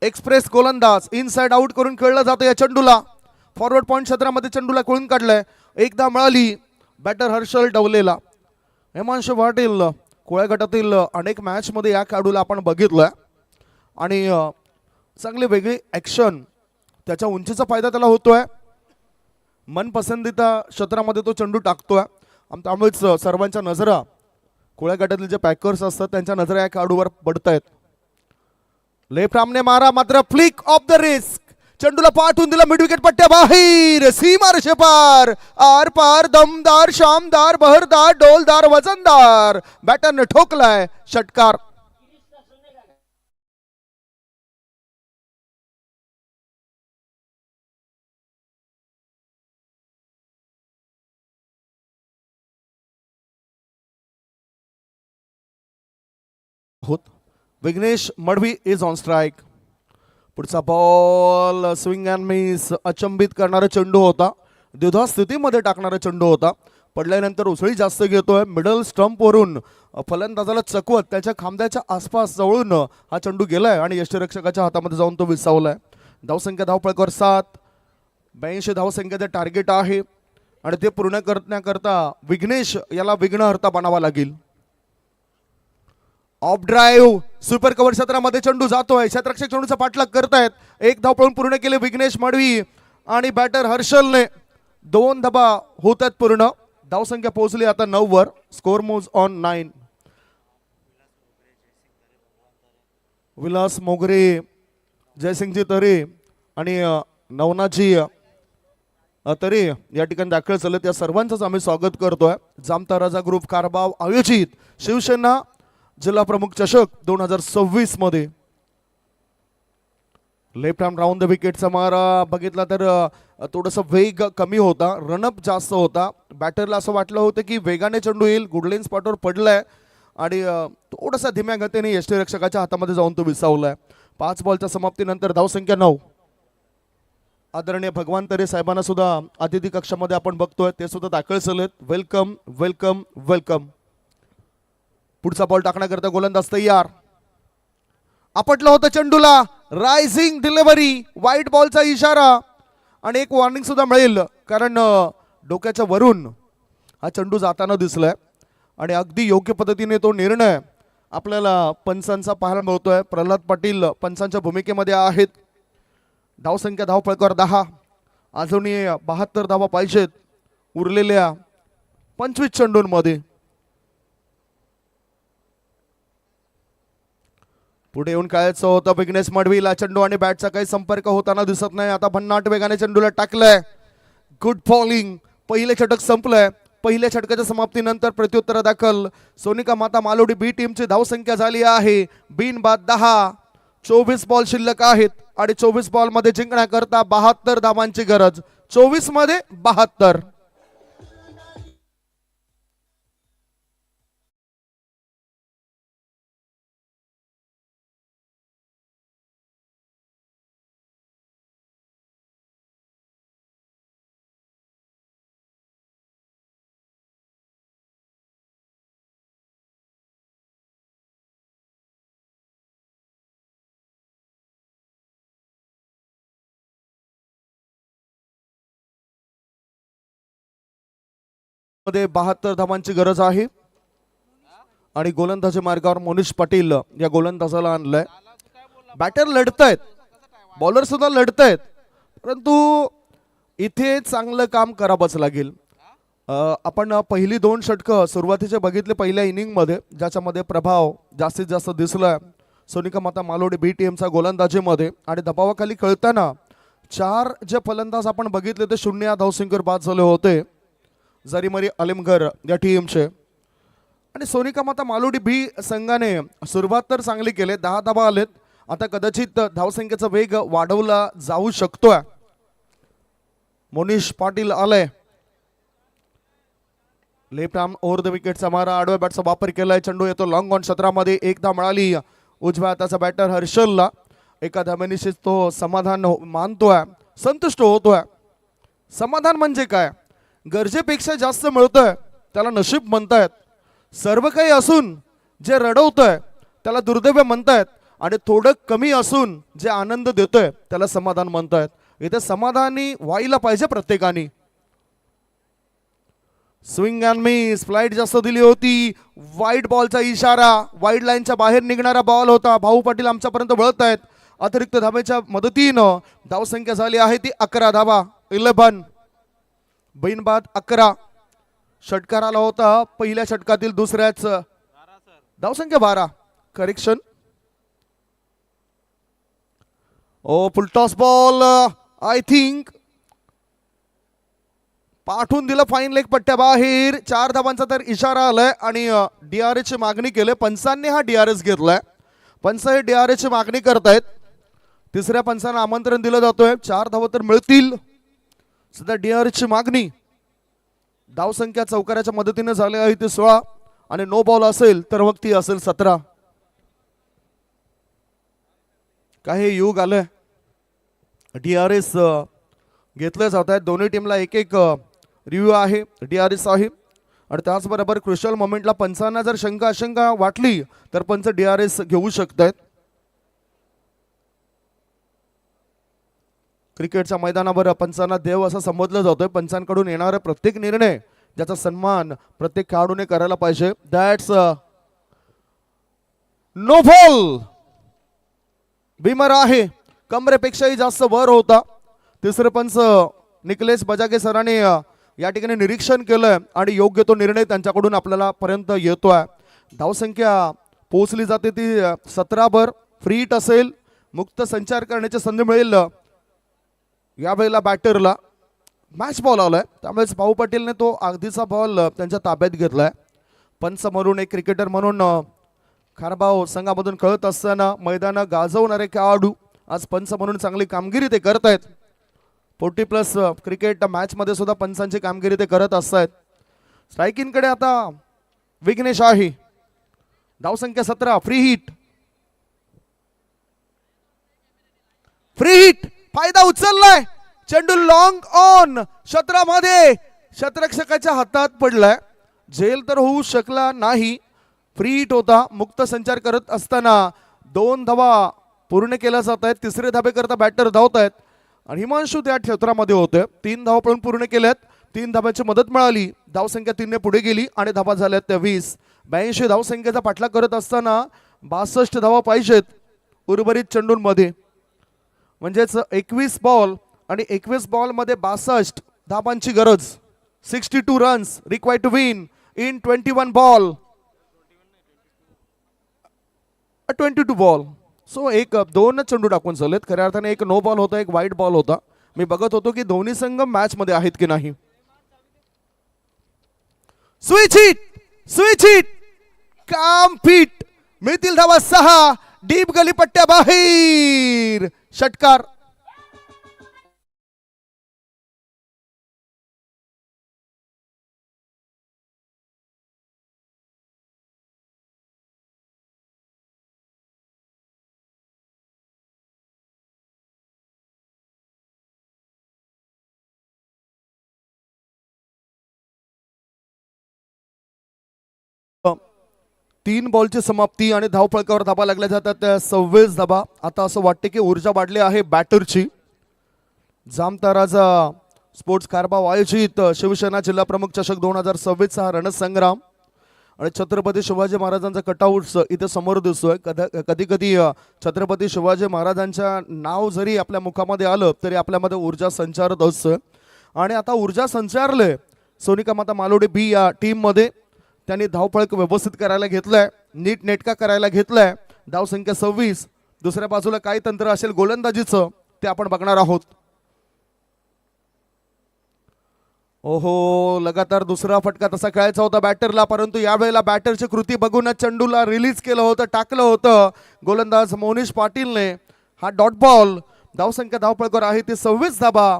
एक्सप्रेस गोलंदाज इनसाइड आउट करून खेळला जातो या चेंडूला. फॉरवर्ड पॉइंट क्षेत्रामध्ये चेंडूला कोळून काढलाय. एकदा मिळाली बॅटर हर्षल डवलेला. हिमांशु पाटील कोळ्या गटातील अनेक मॅच मध्ये या खेळाडूला आपण बघितलंय आणि चांगली वेगळी ऍक्शन, त्याच्या उंचीचा फायदा त्याला होतोय. मनपसंतीचा क्षेत्रामध्ये तो चेंडू टाकतोय आणि त्यामुळेच सर्वांच्या नजरा कोळ्या गटातील जे पॅकर्स असतात त्यांच्या नजरा या खेळाडूवर पडतायत. लेफ्ट आर्मने मारा मात्र फ्लिक ऑफ द रिस्क. चेंडूला पाठवून दिला मिड विकेट पट्ट्या बाहेर. सीमा रेषेपार आर पार दमदार शामदार बहरदार डोलदार वजनदार बॅटरने ठोकलाय षटकार. होत Vighnesh Madvi is on strike. पुढचा बॉल स्विंग अँड मिस. अचंबित करणारा चेंडू होता. द्विधा स्थितीमध्ये टाकणारा चेंडू होता. पडल्यानंतर उसळी जास्त घेतोय. मिडल स्टंप वरून फलंदाजाला चकवत त्याच्या खांद्याच्या आसपास जवळून हा चेंडू गेलाय आणि यष्टीरक्षकाच्या हातामध्ये जाऊन तो विसावलाय. धावसंख्या धावपळकर 7. 82 धावसंख्येचे टार्गेट आहे आणि ते पूर्ण करण्याकरता विघ्नेश याला विघ्नहर्ता बनावा लागेल. ऑफ ड्राईव्ह सुपर कव्हर क्षेत्रामध्ये चेंडू जातोय. क्षेत्ररक्षक चेंडूचा पाठलाग करतायत. एक धाव पळून पूर्ण केले विघ्नेश मडवी आणि बॅटर हर्षलने. 2 धाबा होत आहेत पूर्ण. धावसंख्या पोहोचली आता 9 वर. Score moves on 9. विलास मोगरे, जयसिंगजी तरे आणि नवनाथजी तरे या ठिकाणी दाखल झाले. त्या सर्वांचंच आम्ही स्वागत करतोय. जामता राजा ग्रुप कारबाव आयोजित शिवसेना जिल्हा प्रमुख चषक 2026 मध्ये. लेफ्ट आर्म राऊंड द विकेटचा मारा बघितला तर थोडंसं वेग कमी होता, रनअप जास्त होता. बॅटरला असं वाटलं होतं की वेगाने चेंडू येईल. गुडलेन स्पॉटवर पडलाय आणि थोडासा धीम्या गतीने यष्टीरक्षकाच्या हातामध्ये जाऊन तो विसावलाय. 5 बॉलच्या समाप्तीनंतर धावसंख्या 9. आदरणीय भगवान तरे साहेबांना सुद्धा अतिथी कक्षामध्ये आपण बघतोय. ते सुद्धा दाखल झालेत. Welcome welcome welcome. पुढचा बॉल टाकण्याकरता गोलंदाज तयार. आपटलं होतं चेंडूला. Rising delivery. वाईट बॉलचा इशारा आणि एक वॉर्निंग सुद्धा मिळेल कारण डोक्याच्या वरून हा चेंडू जाताना दिसलाय आणि अगदी योग्य पद्धतीने तो निर्णय आपल्याला पंचांचा पाहायला मिळतोय. प्रल्हाद पाटील पंचांच्या भूमिकेमध्ये आहेत. धावसंख्या धावपळकर 10. अजूनही 72 धावा पाहिजेत उरलेल्या 25 चेंडूंमध्ये. पुढे येऊन कायचं होतं विघ्नेश मडवीला. चेंडू आणि बॅटचा काही संपर्क होताना दिसत नाही. आता भन्नाट वेगाने चेंडूला टाकलंय. Good bowling. पहिले षटक संपलंय. पहिल्या षटकाच्या समाप्तीनंतर प्रत्युत्तर दाखल सोनिका माता मालोडी बी टीमची धावसंख्या झाली आहे बिन बाद 10. 24 बॉल शिल्लक आहेत आणि 24 बॉल मध्ये जिंकण्याकरता 72 धावांची गरज. 24 मध्ये 72. मध्ये 72 धावांची गरज आहे आणि गोलंदाजी मार्गावर मोनिश पाटील या गोलंदाजाला आणलंय. बॅटर लढतायत, बॉलर सुद्धा लढतायत, परंतु इथे चांगलं काम करावंच लागेल. आपण पहिली 2 षटकं सुरुवातीचे बघितले पहिल्या इनिंग मध्ये, ज्याच्यामध्ये प्रभाव जास्तीत जास्त दिसलाय सोनिका माता मालोडी बी टीमचा गोलंदाजीमध्ये आणि दबावाखाली खेळताना 4 जे फलंदाज आपण बघितले ते 0 धावसंख्येवर बाद झाले होते. जरीमरी अलिमगर या टीमचे. आणि सोनिका माता मालोडी बी संघाने सुरुवात तर चांगली केली, 10 धावा आलेत. आता कदाचित धावसंख्येचा वेग वाढवला जाऊ शकतोय. मोनिश पाटील आलाय, लेफ्ट आर्म ओव्हर द विकेटचा मारा, आडव्या बॅटचा वापर केलाय. चेंडू येतो लॉंग ऑन क्षेत्रामध्ये, एक धाव मिळाली उजव्या हाताचा बॅटर हर्षलला. एका धावेनिशीच तो समाधान मानतोय, संतुष्ट होतोय. समाधान म्हणजे काय, गरजेपेक्षा जास्त मिळतोय त्याला नशीब म्हणतायत. सर्व काही असून जे रडवतोय त्याला दुर्दैव म्हणतायत, आणि थोडं कमी असून जे आनंद देतोय त्याला समाधान म्हणतायत. इथे समाधानी व्हायला पाहिजे प्रत्येकाने. स्विंग अँड मिस, फ्लाईट जास्त दिली होती. वाईड बॉलचा इशारा, वाईड लाईनच्या बाहेर निघणारा बॉल होता. भाऊ पाटील आमच्यापर्यंत वळत आहेत. अतिरिक्त धावेच्या मदतीनं धावसंख्या झाली आहे ती 11 धावा. 11 बिनबाद 11. षटकार आला होता पहिल्या षटकातील दुसऱ्याच. धावसंख्या 12. Correction. Oh full toss ball, I think पाठवून दिलं फाईन लेग पट्ट्या बाहेर. 4 धावांचा तर इशारा आलाय आणि DRS ची मागणी केली. पंचांनी हा DRS घेतलाय. पंच हे DRS ची मागणी करतायत. तिसऱ्या पंचांना आमंत्रण दिलं जातोय. 4 धावा तर मिळतील. सध्या DRS ची मागणी. धावसंख्या चौकाराच्या मदतीने झाली आहे ती 16, आणि नो बॉल असेल तर मग ती असेल 17. काही युग आलंय. DRS घेतले जात आहेत. दोन्ही टीमला एक एक रिव्ह्यू आहे, DRS आहे. आणि त्याचबरोबर क्रुशियल मोमेंटला पंचांना जर आशंका वाटली तर पंच DRS घेऊ शकतात. क्रिकेटच्या मैदानावर पंचांना देव असं संबोधलं जातोय. पंचांकडून येणारा प्रत्येक निर्णय ज्याचा सन्मान प्रत्येक खेळाडूने करायला पाहिजे. That's no ball. भीमर आहे, कमरेपेक्षाही जास्त वर होता. तिसरे पंच निकलेश बजागे सरांनी या ठिकाणी निरीक्षण केलंय आणि योग्य तो निर्णय त्यांच्याकडून आपल्याला पर्यंत येतोय. धावसंख्या पोहोचली जाते ती 17 फ्री हिट असेल. मुक्त संचार करण्याची संधी मिळेल यावेळेला बॅटरला. मॅच बॉल आलाय, त्यामुळेच भाऊ पाटीलने तो अगदीचा बॉल त्यांच्या ताब्यात घेतलाय. पंच म्हणून एक क्रिकेटर म्हणून खारबाव संघामधून कळत असताना मैदान गाजवणारे खेळाडू आज पंच म्हणून चांगली कामगिरी ते करत आहेत. 40+ क्रिकेट मॅच मध्ये सुद्धा पंचांची कामगिरी ते करत असतात. स्ट्रायकिंगकडे आता विघ्नेश आहे. धावसंख्या 17. Free hit. फ्री हिट, फायदा उचललाय. चेंडू लॉंग ऑन क्षेत्रामध्ये क्षेत्ररक्षकाच्या हातात पडलाय. झेल तर होऊ शकला नाही. फ्री हिट होता. मुक्त संचार करत असताना 2 धावा पूर्ण केल्या जात आहेत. तिसरे धाबे करता बॅटर धावत आहेत आणि हिमांशू त्या क्षेत्रामध्ये होते. 3 धावा पण पूर्ण केल्यात. 3 धाब्यांची मदत मिळाली. धावसंख्या 3 ने पुढे गेली आणि धावा झाल्यात त्या 20. 82 धावसंख्येचा पाठलाग करत असताना 62 धावा पाहिजेत उर्वरित चेंडूंमध्ये. म्हणजेच 21 बॉल आणि 21 बॉल मध्ये 62 धाबांची गरज. 62 runs required to win in 21 ball. 22 ball. So 2 चेंडू टाकून चाललेत. खऱ्या अर्थाने एक नो बॉल होता, एक वाईट बॉल होता. मी बघत होतो की दोन्ही संघ मॅच मध्ये आहेत की नाही. स्विच हिट, स्विच हिट, काम फिट. मिळतील धावा 6. डीप गलीपट्ट्या बाहेर. षटकार. तीन बॉलची समाप्ती आणि धावफलकावर धाबा लागल्या जातात त्या 26 धाबा. आता असं वाटते की ऊर्जा वाढली आहे बॅटरची. जामताराजा स्पोर्ट्स कारभाव आयोजित शिवसेना जिल्हा प्रमुख चषक 2026 हा रणसंग्राम आणि छत्रपती शिवाजी महाराजांचा कटआउट्स इथे समोर दिसतोय. कधी कधी छत्रपती शिवाजी महाराजांच्या नाव जरी आपल्या मुखामध्ये आलं तरी आपल्यामध्ये ऊर्जा संचारत असतं. आणि आता ऊर्जा संचारले सोनिका माता मालोडी बी या टीममध्ये. त्यांनी धावफलक व्यवस्थित करायला घेतलाय, नीट नेटका करायला घेतलाय. धावसंख्या 26. दुसऱ्या बाजूला काय तंत्र असेल गोलंदाजीचं ते आपण बघणार आहोत. ओहो, लगातार दुसरा फटका तसा खेळायचा होता बॅटरला, परंतु यावेळेला बॅटरची कृती बघूनच चेंडूला रिलीज केलं होतं, टाकलं होतं गोलंदाज मोनिश पाटीलने. हा डॉट बॉल. धावसंख्या धावपळकर आहे ती 26 धाबा.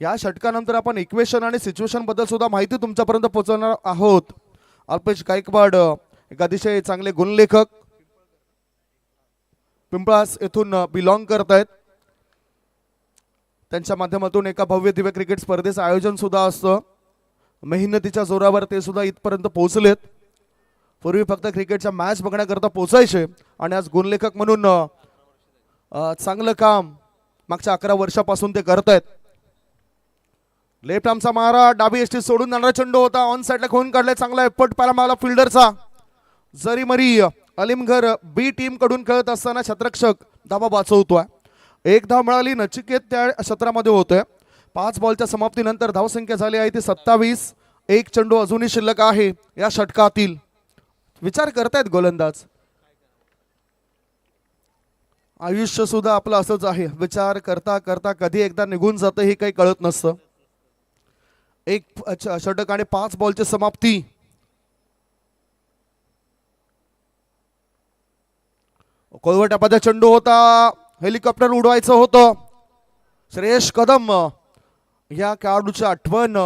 या षटकानंतर आपण इक्वेशन आणि सिच्युएशन बद्दल सुद्धा माहिती तुमच्यापर्यंत पोहोचवणार आहोत. अल्पेश गायकवाड एक अतिशय चांगले गुणलेखक, पिंपळास येथून बिलॉंग करत आहेत. त्यांच्या माध्यमातून एका भव्य दिव्य क्रिकेट स्पर्धेचं आयोजन सुद्धा असतं. मेहनतीच्या जोरावर ते सुद्धा इथपर्यंत पोहोचलेत. पूर्वी फक्त क्रिकेटच्या मॅच बघण्याकरता पोहोचायचे आणि आज गुणलेखक म्हणून चांगलं काम मागच्या 11 वर्षापासून ते करत आहेत. लेफ्ट आर्मचा मारा, डावी एसटी सोडून जाणारा चेंडू होता, ऑन साईडला खोन काढलाय, चांगला एफर्ट पाहायला मिळाला फिल्डरचा. जरी मरी अलिमघर बी टीम कडून खेळत असताना क्षेत्ररक्षक धावा वाचवतोय. एक धाव मिळाली, नचिकेत त्या क्षेत्रामध्ये होतोय. 5 बॉलच्या समाप्तीनंतर धावसंख्या झाली आहे ती 27. एक चेंडू अजूनही शिल्लक आहे या षटकातील. विचार करतायत गोलंदाज. आयुष्य सुद्धा आपलं असंच आहे, विचार करता करता कधी एकदा निघून जातं हे काही कळत नसतं. एक षटक आणि 5 बॉलची समाप्ती. कोलवटामध्ये चेंडू होता, हेलिकॉप्टर उडवायचं होतं. श्रेयस कदम या खेळाडूची आठवण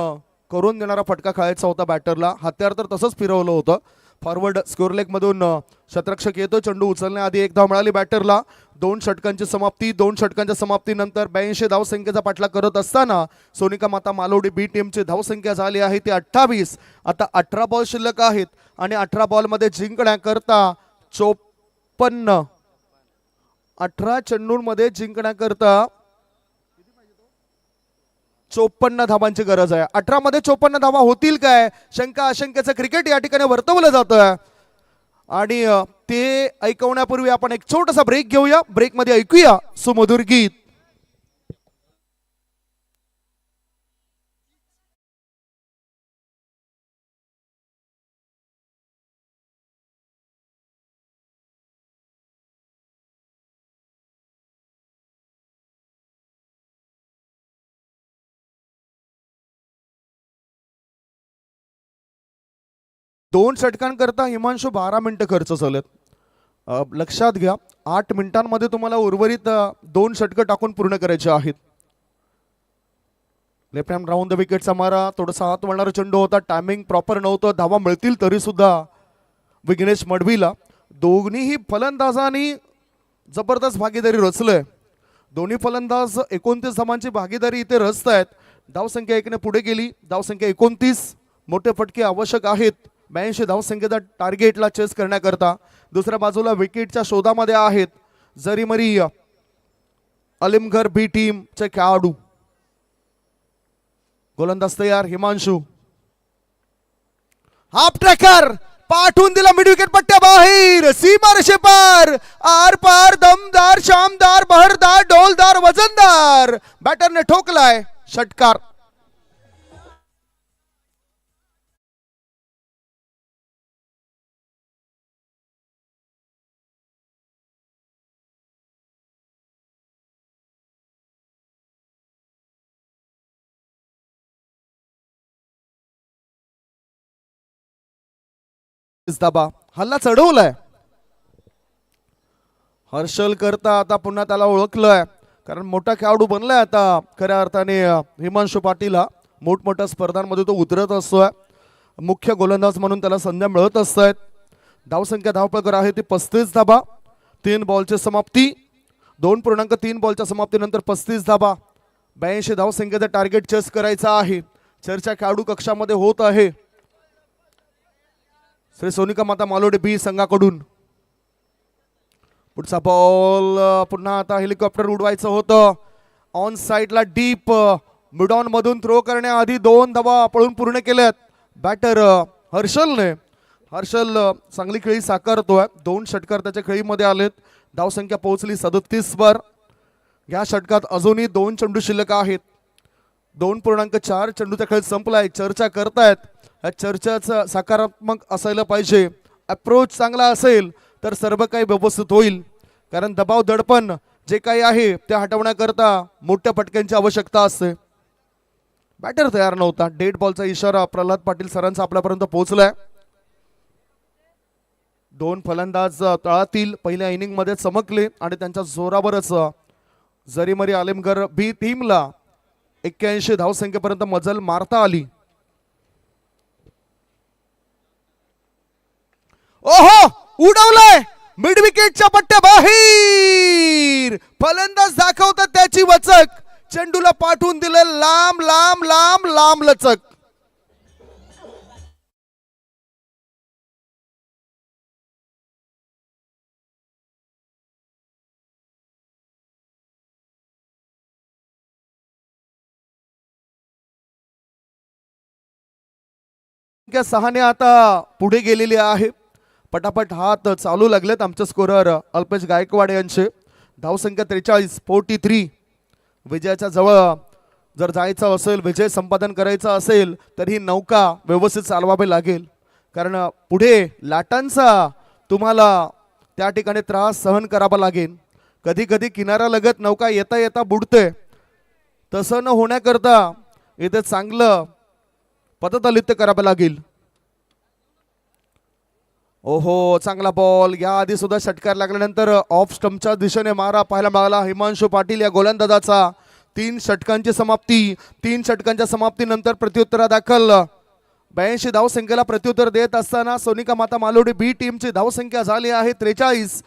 करून देणारा फटका खेळायचा होता बॅटरला. हत्यार तर तसंच फिरवलं होतं. फॉरवर्ड स्कोअर लेग मधून क्षेत्ररक्षक येतो, चेंडू उचलण्याआधी एक धाव मिळाली बॅटरला. 2 षटकांची समाप्ती. 2 षटकांच्या समाप्तीनंतर 82 धावसंख्येचा पाठलाग करत असताना सोनिका माता मालोडी बी टीमची धावसंख्या झाली आहे ती 28. आता 18 बॉल शिल्लक आहेत आणि 18 बॉलमध्ये जिंकण्याकरता 18 चेंडूंमध्ये जिंकण्याकरता 54 धावांची गरज आहे. 18 मध्ये 54 धावा होतील काय, शंका आशंकेचं क्रिकेट या ठिकाणी वर्तवलं जातं. आणि ते ऐकवण्यापूर्वी आपण एक छोटासा ब्रेक घेऊया. ब्रेकमध्ये ऐकूया सुमधुर गीत. दोन षटकांकरता हिमांशू 12 मिनिटं खर्च झालेत. लक्षात घ्या, 8 मिनिटांमध्ये तुम्हाला उर्वरित 2 षटकं टाकून पूर्ण करायचे आहेत. लेफ्ट हँड राऊंड द विकेटचा मारा, थोडासा हात वळणारा चेंडू होता, टायमिंग प्रॉपर नव्हतं. धावा मिळतील तरी सुद्धा विघ्नेश मडवीला. दोन्हीही फलंदाजांनी जबरदस्त भागीदारी रचलंय. दोन्ही फलंदाज 29 धावांची भागीदारी इथे रचत आहेत. धावसंख्या 1 ने पुढे गेली. धावसंख्या 29. मोठे फटके आवश्यक आहेत 82 धावसंख्येचा टार्गेटला चेस करण्याकरता. दुसऱ्या बाजूला विकेटच्या शोधामध्ये आहेत जरीमरी अलिमघर बी टीमचे खेळाडू. गोलंदाज तयार, हिमांशू. हाफ ट्रॅकर पाठवून दिला मिड विकेट पट्ट्या बाहेर, सीमा रेषेपार, आर पार, दमदार, शामदार, बहरदार, डोलदार, वजनदार. बॅटरने ठोकलाय षटकार. दाबा हल्ला चढवलाय. हर्षल करता आता पुन्हा त्याला ओळखलंय, कारण मोठा खेळाडू बनलाय आता खऱ्या अर्थाने हिमांशू पाटील. हा मोठमोठ्या स्पर्धांमध्ये तो उतरत असतोय. मुख्य गोलंदाज म्हणून त्याला संध्या मिळत असतात. धावसंख्या धावपळकर आहे ती 35 धाबा. 3 बॉलची समाप्ती. 2.3 बॉलच्या समाप्तीनंतर 35 धाबा. 82 धावसंख्येचं टार्गेट चेस करायचा आहे. चर्चा खेळाडू कक्षामध्ये होत आहे श्री सोनिका माता मालोडी बी संघाकडून. पुढचा बॉल पुन्हा आता हेलिकॉप्टर उडवायचं होतं. ऑन साईडला डीप मिड ऑन मधून थ्रो करण्याआधी 2 धावा पळून पूर्ण केल्यात बॅटर हर्षलने. हर्षल चांगली खेळी साकारतोय. 2 षटकार त्याच्या खेळीमध्ये आलेत. धावसंख्या पोहोचली 37 वर. या षटकात अजूनही 2 चेंडू शिल्लक आहेत. 2.4 चेंडूचा खेळ संपलाय. चर्चा करतायत, या चर्चेचं सकारात्मक असायला पाहिजे. अप्रोच चांगला असेल तर सर्व काही व्यवस्थित होईल, कारण दबाव दडपण जे काही आहे ते हटवण्याकरता मोठ्या फटक्यांची आवश्यकता असते. बॅटर तयार नव्हता. डेड बॉलचा इशारा प्रल्हाद पाटील सरांचा आपल्यापर्यंत पोहोचलाय. दोन फलंदाज तळातील पहिल्या इनिंग मध्ये चमकले आणि त्यांच्या जोरावरच जरीमरी आलिमगर बी टीमला 81 धावसंख्येपर्यंत मजल मारता आली. ओहो, उडवलंय मिड विकेटच्या पट्ट्या बाहेर. फलंदाज दाखवतात त्याची वचक. चेंडूला पाठवून दिले लांब लांब लांब लांब लचक. सहाने आता पुढे गेलेली आहे. पटापट हात चालू लागलेत आमचे स्कोरर अल्पेश गायकवाड यांचे. धावसंख्या 43, 43. विजयाच्या जवळ जर जायचं असेल, विजय संपादन करायचा असेल तर ही नौका व्यवस्थित चालवावी लागेल. कारण पुढे लाटांचा तुम्हाला त्या ठिकाणी त्रास सहन करावा लागेल. कधी कधी किनाऱ्यालगत नौका येता येता बुडते. तसं न होण्याकरता इथे चांगलं पथदलित करावं लागेल. ओहो, चांगला बॉल. या आधी सुद्धा षटकार लागल्यानंतर ऑफ स्टंपच्या दिशेने मारा पाहायला मिळाला हिमांशु पाटील या गोलंदाजाचा. 3 षटकांची समाप्ती. 3 षटकांच्या समाप्तीनंतर प्रत्युत्तरादाखल 82 धावसंख्येला प्रत्युत्तर देत असताना सोनिका माता मालोडी बी टीमची धावसंख्या झाली आहे 43.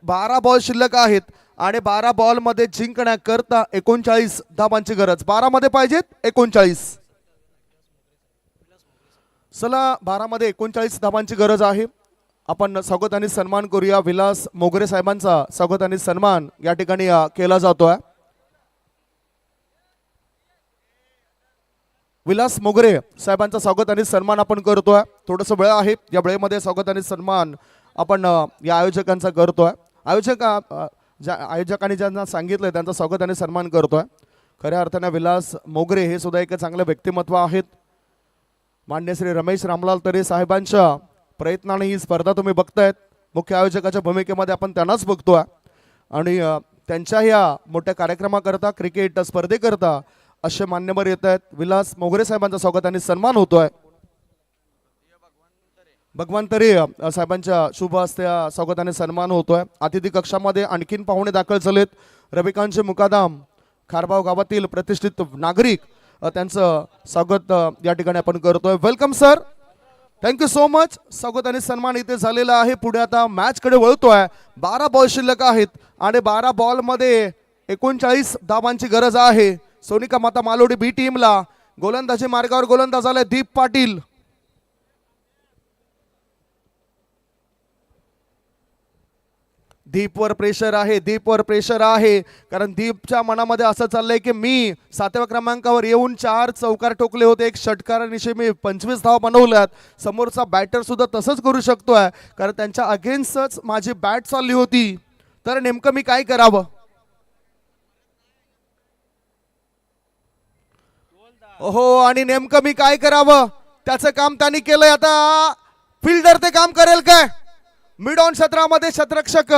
12 बॉल शिल्लक आहेत आणि 12 बॉल मध्ये जिंकण्याकरता 39 धावांची गरज. 12 मध्ये पाहिजेत 39. चला, 12 मध्ये 39 धावांची गरज आहे. आपण स्वागत आणि सन्मान करूया. विलास मोगरे साहेबांचा स्वागत आणि सन्मान या ठिकाणी केला जातोय. विलास मोगरे साहेबांचा स्वागत आणि सन्मान आपण करतोय. थोडंसं वेळ आहे, या वेळेमध्ये स्वागत आणि सन्मान आपण या आयोजकांचा करतोय. आयोजकांनी ज्यांना सांगितलंय त्यांचा स्वागत आणि सन्मान करतोय. खऱ्या अर्थाने विलास मोगरे हे सुद्धा एक चांगले व्यक्तिमत्व आहेत. मान्य श्री रमेश रामलाल तरे साहेबांच्या प्रयत्नाने ही स्पर्धा तुम्ही बघतायत. मुख्य आयोजकाच्या भूमिकेमध्ये आपण त्यांनाच बघतोय आणि त्यांच्या ह्या मोठ्या कार्यक्रमाकरता, क्रिकेट स्पर्धेकरता असे मान्यवर येत आहेत. विलास मोगरे साहेबांचा स्वागत आणि सन्मान होतोय. भगवान तरे साहेबांच्या शुभ हस्ते स्वागत आणि सन्मान होतोय. अतिथी कक्षामध्ये आणखीन पाहुणे दाखल झालेत. रविकांतचे मुकादाम खारबाव गावातील प्रतिष्ठित नागरिक, त्यांचं स्वागत या ठिकाणी आपण करतोय. Welcome sir, thank you so much. स्वागत आणि सन्मान इथे झालेला आहे. पुढे आता मॅच कडे वळतोय. 12 बॉल शिल्लक आहेत आणि 12 बॉल मध्ये 39 धावांची गरज आहे सोनिका माता मालोडी बी टीमला. गोलंदाजी मार्गावर गोलंदाज आलाय दीप पाटील. दीपवर प्रेशर आहे, दीपवर प्रेशर आहे. कारण दीपच्या मनामध्ये असं चाललंय की मी 7व्या क्रमांकावर येऊन 4 चौकार ठोकले होते, 1 षटकारानिशी मी 25 धावा बनवल्यात. समोरचा बॅटर सुद्धा तसंच करू शकतोय, कारण त्यांच्या अगेन्स्टच माझी बॅट चालली होती. तर नेमकं मी काय करावं? ओहो, आणि नेमकं मी काय करावं त्याचं काम त्यांनी केलंय. आता फिल्डर ते काम करेल काय? मिड ऑन क्षेत्रामध्ये क्षेत्ररक्षक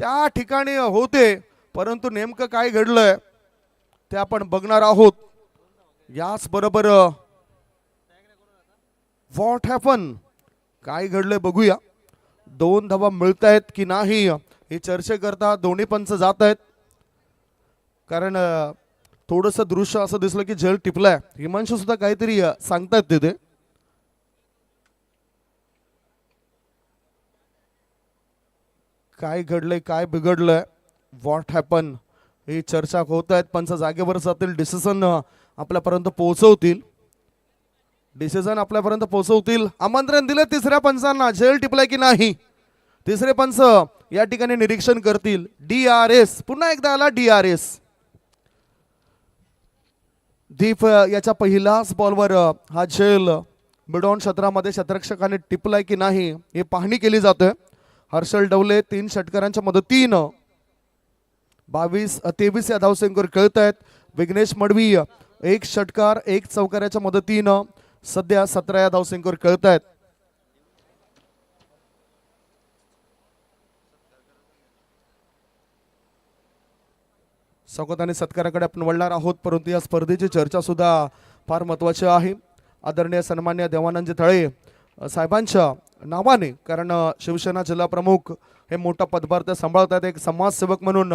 त्या ठिकाणी होते, परंतु नेमकं काय घडलंय ते आपण बघणार आहोत. याच बरोबर व्हॉट हॅपन, काय घडलंय बघूया. 2 धावा मिळतायत की नाही हे चर्चेकरता दोन्ही पंच जात आहेत. कारण थोडंसं दृश्य असं दिसलं की झेल टिपलाय. हिमांशू सुद्धा काहीतरी सांगतायत तिथे. काय घडलंय, काय बिघडलंय, व्हॉट हॅपन ही चर्चा होत आहेत. पंच जागेवर जातील, डिसिजन आपल्यापर्यंत पोहोचवतील. डिसिजन आपल्यापर्यंत पोहोचवतील. आमंत्रण दिलं तिसऱ्या पंचांना, झेल टिपलाय की नाही. तिसरे पंच या ठिकाणी निरीक्षण करतील. DRS पुन्हा एकदा आला, DRS. दीप याच्या पहिल्याच बॉलवर हा झेल मिडऑन क्षेत्रामध्ये क्षेत्ररक्षकाने टिपलाय की नाही हे पाहणी केली जाते. हर्षल डवले 3 षटकारांच्या मदतीनं 22-23 या धावसंख्येवर खेळतायत. विघ्नेश मडवी 1 षटकार 1 चौकाराच्या मदतीनं सध्या 17 या धावसंख्येवर खेळतायत. स्वागत आणि सत्काराकडे आपण वळणार आहोत, परंतु या स्पर्धेची चर्चा सुद्धा फार महत्त्वाचे आहे. आदरणीय सन्मान्य देवानंदजी तळे साहेबांच्या नावाने, कारण शिवसेना जिल्हा प्रमुख हे मोठा पदभार ते सांभाळतात. एक समाजसेवक म्हणून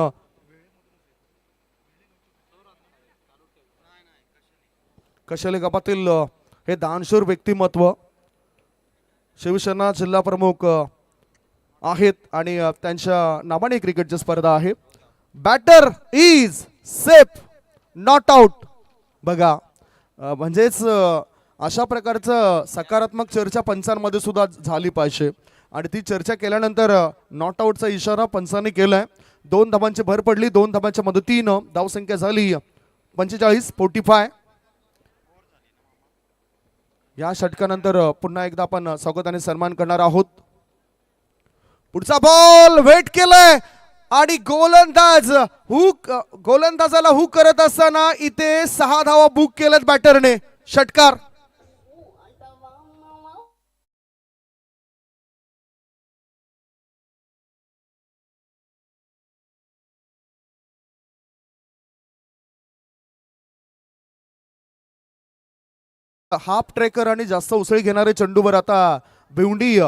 कशाले गावातील हे दानशूर व्यक्तिमत्व शिवसेना जिल्हा प्रमुख आहेत आणि त्यांच्या नावाने क्रिकेटची स्पर्धा आहे. Batter is safe not out. बघा म्हणजेच अशा प्रकारचं सकारात्मक चर्चा पंचांमध्ये सुद्धा झाली पाहिजे आणि ती चर्चा केल्यानंतर नॉट आउटचा इशारा पंचांनी केलाय. 2 धावांची भर पडली. 2 धावांच्या मदतीनं धावसंख्या झाली 45-45. या षटकानंतर पुन्हा एकदा आपण स्वागत आणि सन्मान करणार आहोत. पुढचा बॉल वेट केलाय आणि गोलंदाजाला हुक करत असताना इथे 6 धावा बुक केल्यात बॅटरने. षटकार हाफ ट्रेकर आणि जास्त उसळी घेणारे चेंडूवर आता भिवंडी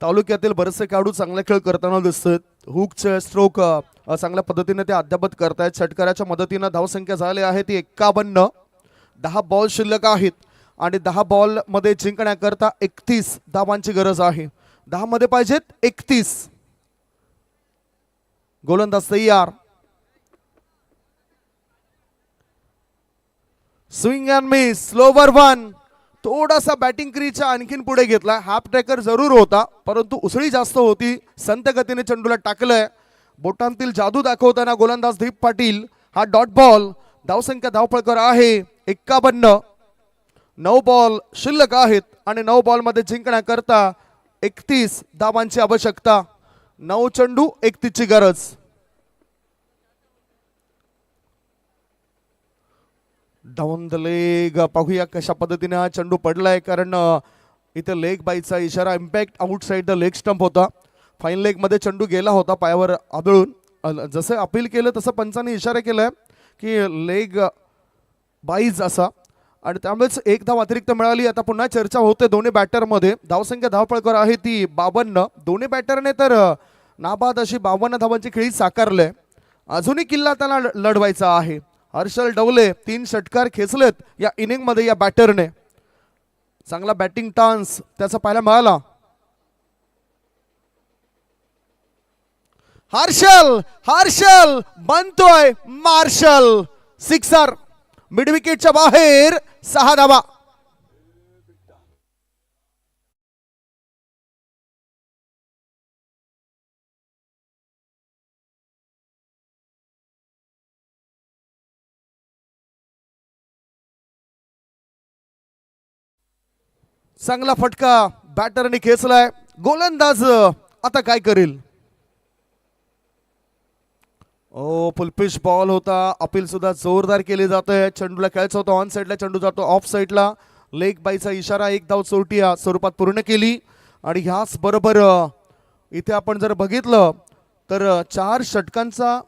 तालुक्यातील बरेचसे खेळाडू चांगला खेळ करताना दिसतात. हुकचे स्ट्रोक चांगल्या पद्धतीने ते अद्यापत करतायत. षटकाराच्या मदतीने धावसंख्या झाली आहे ती 51. 10 बॉल शिल्लक आहेत आणि 10 बॉल मध्ये जिंकण्याकरता 31 धावांची गरज आहे. 10 मध्ये पाहिजेत 31. गोलंदाज तयार. Swing and miss. स्लोवर 1. थोडासा बॅटिंग क्रीजच्या आणखीन पुढे घेतला. हाफ ट्रॅकर जरूर होता परंतु उसळी जास्त होती. संत गतीने चेंडूला टाकलंय. बोटांतील जादू दाखवताना गोलंदाज दीप पाटील. हा डॉट बॉल. धावसंख्या धावपळकर आहे 51. 9 बॉल शिल्लक आहेत आणि 9 बॉल मध्ये जिंकण्याकरता 31 धावांची आवश्यकता. 9 चेंडू 31 ची गरज. Down the leg. पाहूया कशा पद्धतीने हा चेंडू पडलाय, कारण इथे लेग बाईचा इशारा. Impact outside the leg stump होता. फाईन लेग मध्ये चेंडू गेला होता पायावर आदळून. जसं अपील केलं तसं पंचांनी इशारा केलाय की लेग बाईज असा आणि त्यामुळेच 1 धाव अतिरिक्त मिळाली. आता पुन्हा चर्चा होते दोन्ही बॅटरमध्ये. धावसंख्या धावपळकर आहे ती 52. दोन्ही बॅटरने तर नाबाद अशी 52 धावांची खेळी साकारले. अजूनही किल्ला त्याला लढवायचा आहे. हर्षल डवले 3 षटकार खेचलेत या इनिंग मध्ये या बॅटरने. चांगला बॅटिंग टान्स त्याचा पाहायला मिळाला. हर्षल बनतोय मार्शल. सिक्सर. मिड विकेटच्या बाहेर 6 धावा. चांगला फटका बॅटरने खेचलाय. गोलंदाज आता काय करेल. फुलपिच बॉल होता. अपील सुद्धा जोरदार केली जाते. चेंडूला खेळायचा होता ऑन साईडला. चेंडू जातो ऑफ साईडला. लेग बाईचा इशारा. 1 धाव चोरटी या स्वरूपात पूर्ण केली आणि ह्याच बरोबर इथे आपण जर बघितलं तर 4 षटकांचा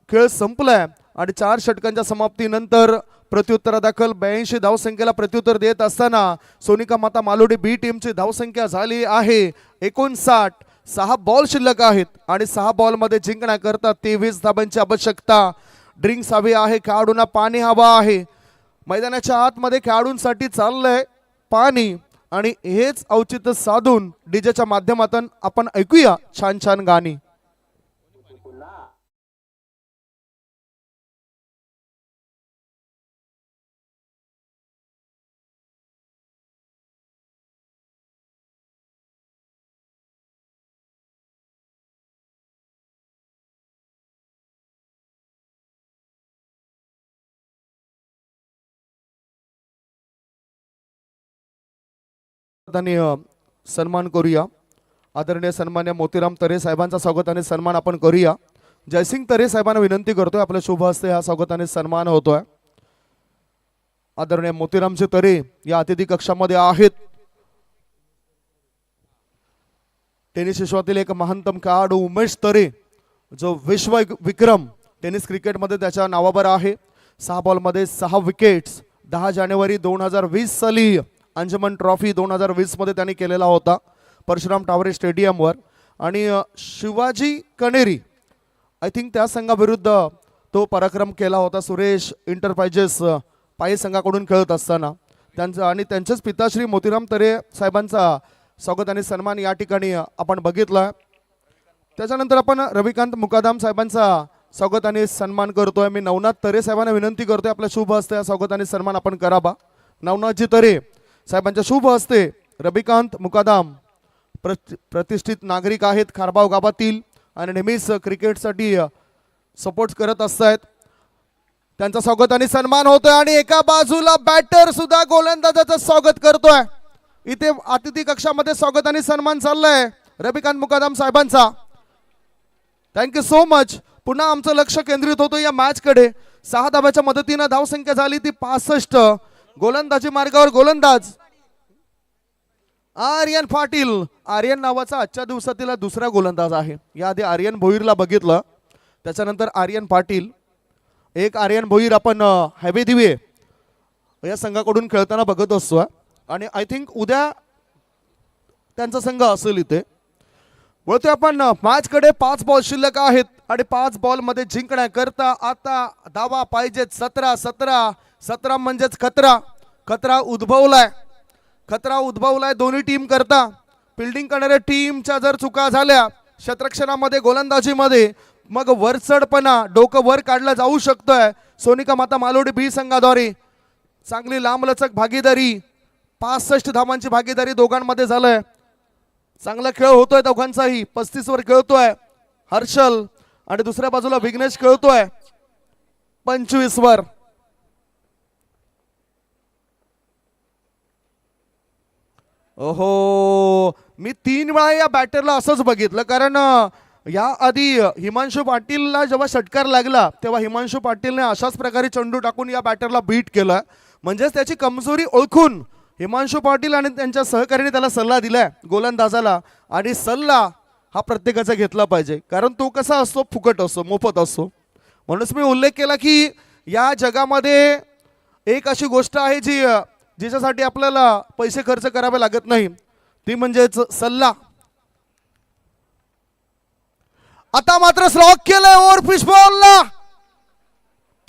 खेळ संपलाय आणि 4 षटकांच्या समाप्तीनंतर प्रत्युत्तरादाखल 82 धावसंख्येला प्रत्युत्तर देत असताना सोनिका माता मालोडी बी टीमची धावसंख्या झाली आहे 59. 6 बॉल शिल्लक आहेत आणि 6 बॉल मध्ये जिंकण्याकरता 23 धावांची आवश्यकता. ड्रिंक्स हवी आहे. खेळाडूंना पाणी हवा आहे. मैदानाच्या आतमध्ये खेळाडूंसाठी चाललंय पाणी आणि हेच औचित्य साधून डीजेच्या माध्यमातून आपण ऐकूया छान छान गाणी. सन्मान करूया. आदरणीय सन्मान्य मोतीराम तरे साहेबांचा स्वागत आणि सन्मान आपण करूया. जयसिंग तरे साहेबांना विनंती करतोय आपल्या शुभ हस्ते हा स्वागत आणि सन्मान होतोय. आदरणीय मोतीरामजी तरे या अतिथी कक्षामध्ये आहेत. टेनिस विश्वातील एक महानतम खेळाडू उमेश तरे जो विश्व विक्रम टेनिस क्रिकेटमध्ये त्याच्या नावावर आहे. 6 बॉलमध्ये 6 विकेट्स 10 जानेवारी 2020 साली अंजुमन ट्रॉफी 2020 मध्ये त्यांनी केलेला होता परशुराम टावरे स्टेडियमवर. आणि शिवाजी कणेरी आय थिंक त्या संघाविरुद्ध तो पराक्रम केला होता. सुरेश इंटरप्राइजेस पायी संघाकडून खेळत असताना त्यांचं आणि त्यांचेच पिताश्री मोतीराम तरे साहेबांचा स्वागत आणि सन्मान या ठिकाणी आपण बघितला. त्याच्यानंतर आपण रविकांत मुकादम साहेबांचा स्वागत आणि सन्मान करतोय. मी नवनाथ तरे साहेबांना विनंती करतोय आपल्या शुभ हस्ते स्वागत आणि सन्मान आपण करावा. नवनाथजी तरे साहेबांच्या शुभ हस्ते रविकांत मुकादम प्रतिष्ठित नागरिक आहेत खारबाव गावातील आणि नेहमीच क्रिकेटसाठी सपोर्ट करत असतात. त्यांचा स्वागत आणि सन्मान होतोय. आणि एका बाजूला बॅटर सुद्धा गोलंदाजाचं स्वागत करतोय. इथे अतिथी कक्षामध्ये स्वागत आणि सन्मान चाललाय रविकांत मुकादम साहेबांचा. Thank you so much. पुन्हा आमचं लक्ष केंद्रित होतं या मॅच कडे. 6 धाब्याच्या मदतीनं धावसंख्या झाली ती 65. गोलंदाजी मार्गावर गोलंदाज आर्यन पाटील. आर्यन नावाचा आजच्या दिवसातील दुसरा गोलंदाज आहे. याआधी आर्यन भोईरला बघितलं, त्याच्यानंतर आर्यन पाटील. एक आर्यन भोईर आपण हॅवे दिवे या संघाकडून खेळताना बघत असतो आणि आय थिंक उद्या त्यांचा संघ असेल इथे. वळतोय आपण मॅच कडे. 5 बॉल शिल्लक आहेत आणि 5 बॉल मध्ये जिंकण्याकरता आता धावा पाहिजेत 17. 17 म्हणजेच खतरा उद्भवलाय दोन्ही टीम करता. फिल्डिंग करणाऱ्या टीमच्या जर चुका झाल्या क्षेत्ररक्षणामध्ये गोलंदाजीमध्ये मग वरचढपणा डोकं वर काढलं जाऊ शकतोय. सोनिका माता मालोडी बी संघाद्वारे चांगली लांबलचक भागीदारी 65 धावांची भागीदारी दोघांमध्ये झालंय. चांगला खेळ होतोय दोघांचाही. 35 वर खेळतोय हर्षल आणि दुसऱ्या बाजूला विघ्नेश खेळतोय 25 वर. ओहो, मी 3 वेळा या बॅटरला असंच बघितलं, कारण या आधी हिमांशू पाटीलला जेव्हा षटकार लागला तेव्हा हिमांशू पाटीलने अशाच प्रकारे चेंडू टाकून या बॅटरला बीट केलं. म्हणजेच त्याची कमजोरी ओळखून हिमांशू पाटील आणि त्यांच्या सहकार्याने त्याला सल्ला दिलाय गोलंदाजाला. आणि सल्ला हा प्रत्येकाचा घेतला पाहिजे, कारण तो कसा असतो, फुकट असतो, मोफत असतो. म्हणूनच मी उल्लेख केला की या जगामध्ये एक अशी गोष्ट आहे जी जिच्यासाठी आपल्याला पैसे खर्च करावे लागत नाही, ती म्हणजेच सल्ला. आता मात्र स्लॉक केलंय ओव्हर पिच बॉलला,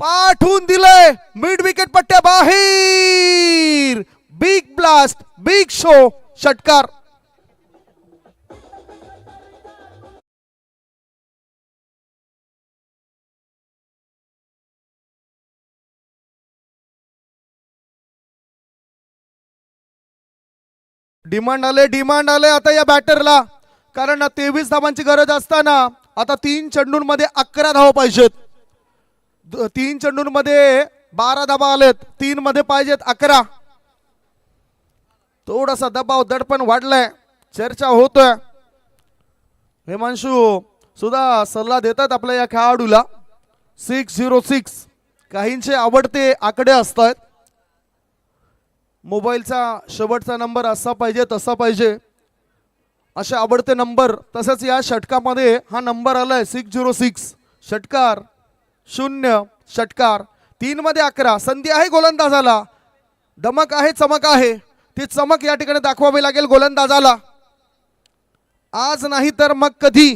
पाठवून दिलंय मिड विकेट पट्ट्या बाहेर. बिग ब्लास्ट, बिग शो, षटकार. डिमांड आले आता या बॅटरला, कारण 23 धावांची गरज असताना आता 3 चेंडूंमध्ये 11 धावा पाहिजेत. 3 चेंडूंमध्ये 12 धावा आलेत, 3 मध्ये पाहिजेत 11. थोडासा दबाव दडपण वाढलाय, चर्चा होतोय. हिमांशू सुद्धा सल्ला देतात आपल्या या खेळाडूला. 606 काहींचे आवडते आकडे असतात. मोबाईलचा शेवटचा नंबर असा पाहिजे तसा पाहिजे, असे आवडते नंबर. तसंच या षटकामध्ये हा नंबर आलाय 606. षटकार 0, षटकार 3 मध्ये 11. संधी आहे गोलंदाजाला, धमक आहे, चमक आहे. ती चमक या ठिकाणी दाखवावी लागेल गोलंदाजाला. आज नाही तर मग कधी.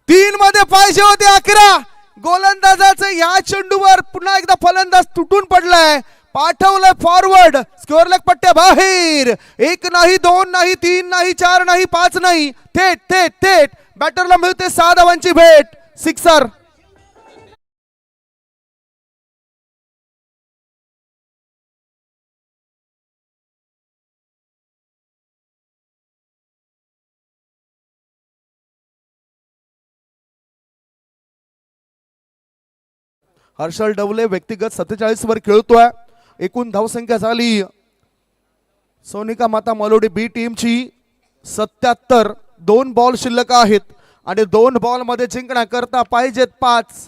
तीन मध्ये पाहिजे होते 11. गोलंदाजाचं या चेंडूवर पुन्हा एकदा फलंदाज तुटून पडलाय. पाठवलंय फॉरवर्ड, स्कोअर लेग पट्ट्या बाहेर. 1 नाही, 2 नाही, 3 नाही, 4 नाही, 5 नाही, थेट थेट थेट बॅटरला मिळते 6 धावांची भेट. सिक्सर. हर्षल डवले व्यक्तिगत 47 वर खेळतोय. एकूण धावसंख्या झाली सोनिका माता मलोडी बी टीमची 77. 2 बॉल शिल्लक आहेत आणि 2 बॉल मध्ये जिंकण्याकरता पाहिजेत 5.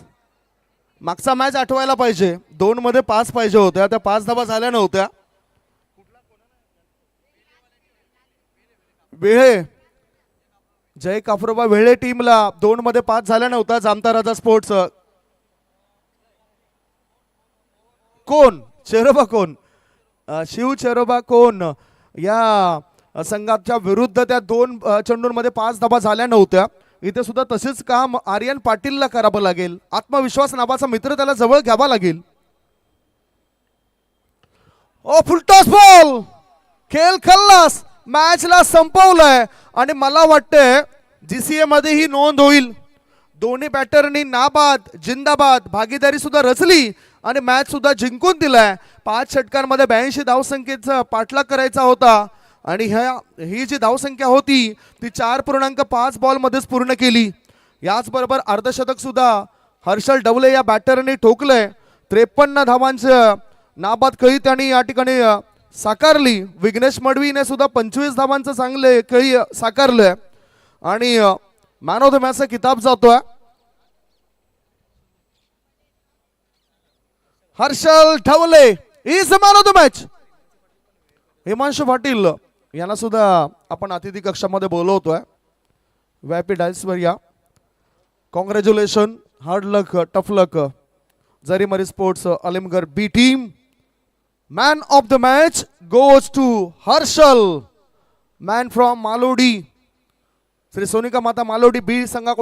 मागचा मॅच आठवायला पाहिजे, 2 मध्ये 5 पाहिजे होत्या, त्या 5 धावा झाल्या नव्हत्या. वेळे जय काफरोबा वेळे टीमला 2 मध्ये 5 झाल्या नव्हता जामता राजा स्पोर्ट्स. कोण चेरोबा कोण शिव चेरोबा कोण या संघाच्या विरुद्ध त्या 2 चेंडूंमध्ये 5 धावा झाल्या नव्हत्या. इथे सुद्धा तसेच काम आर्यन पाटीलला करावं लागेल. आत्मविश्वास नावाचा मित्र त्याला जवळ घ्यावा लागेल. ओ फुलटॉस बॉल, खेळ खल्लास, मॅचला संपवलंय आणि मला वाटतंय जीसीए मध्ये ही नोंद होईल. दोन्ही बॅटरनी नाबाद जिंदाबाद भागीदारी सुद्धा रचली आणि मॅच सुद्धा जिंकून दिलाय. 5 षटकांमध्ये 82 धावसंख्येचा पाठलाग करायचा होता आणि ही जी धावसंख्या होती ती 4.5 बॉलमध्येच पूर्ण केली. याचबरोबर अर्धशतक सुद्धा हर्षल ढवले या बॅटरने ठोकलंय. 53 धावांचं नाबाद खेळी त्यांनी या ठिकाणी साकारली. विघ्नेश मडवीने सुद्धा 25 धावांचं चांगले खेळी साकारलंय आणि मॅन ऑफ द मॅचचा किताब जातोय. Harshal Dhavale is the man of the match. Himanshu Patil यांना सुद्धा आपण अतिथी कक्षामध्ये बोलवतोय. व्हीआयपी डायल्सवर या. Congratulation, hard luck, tough luck. Jarimari sports Alimgarh B team. Man of the match goes to Harshal, man from Malodi. Shri Sonika Mata Malodi बी संघाकडून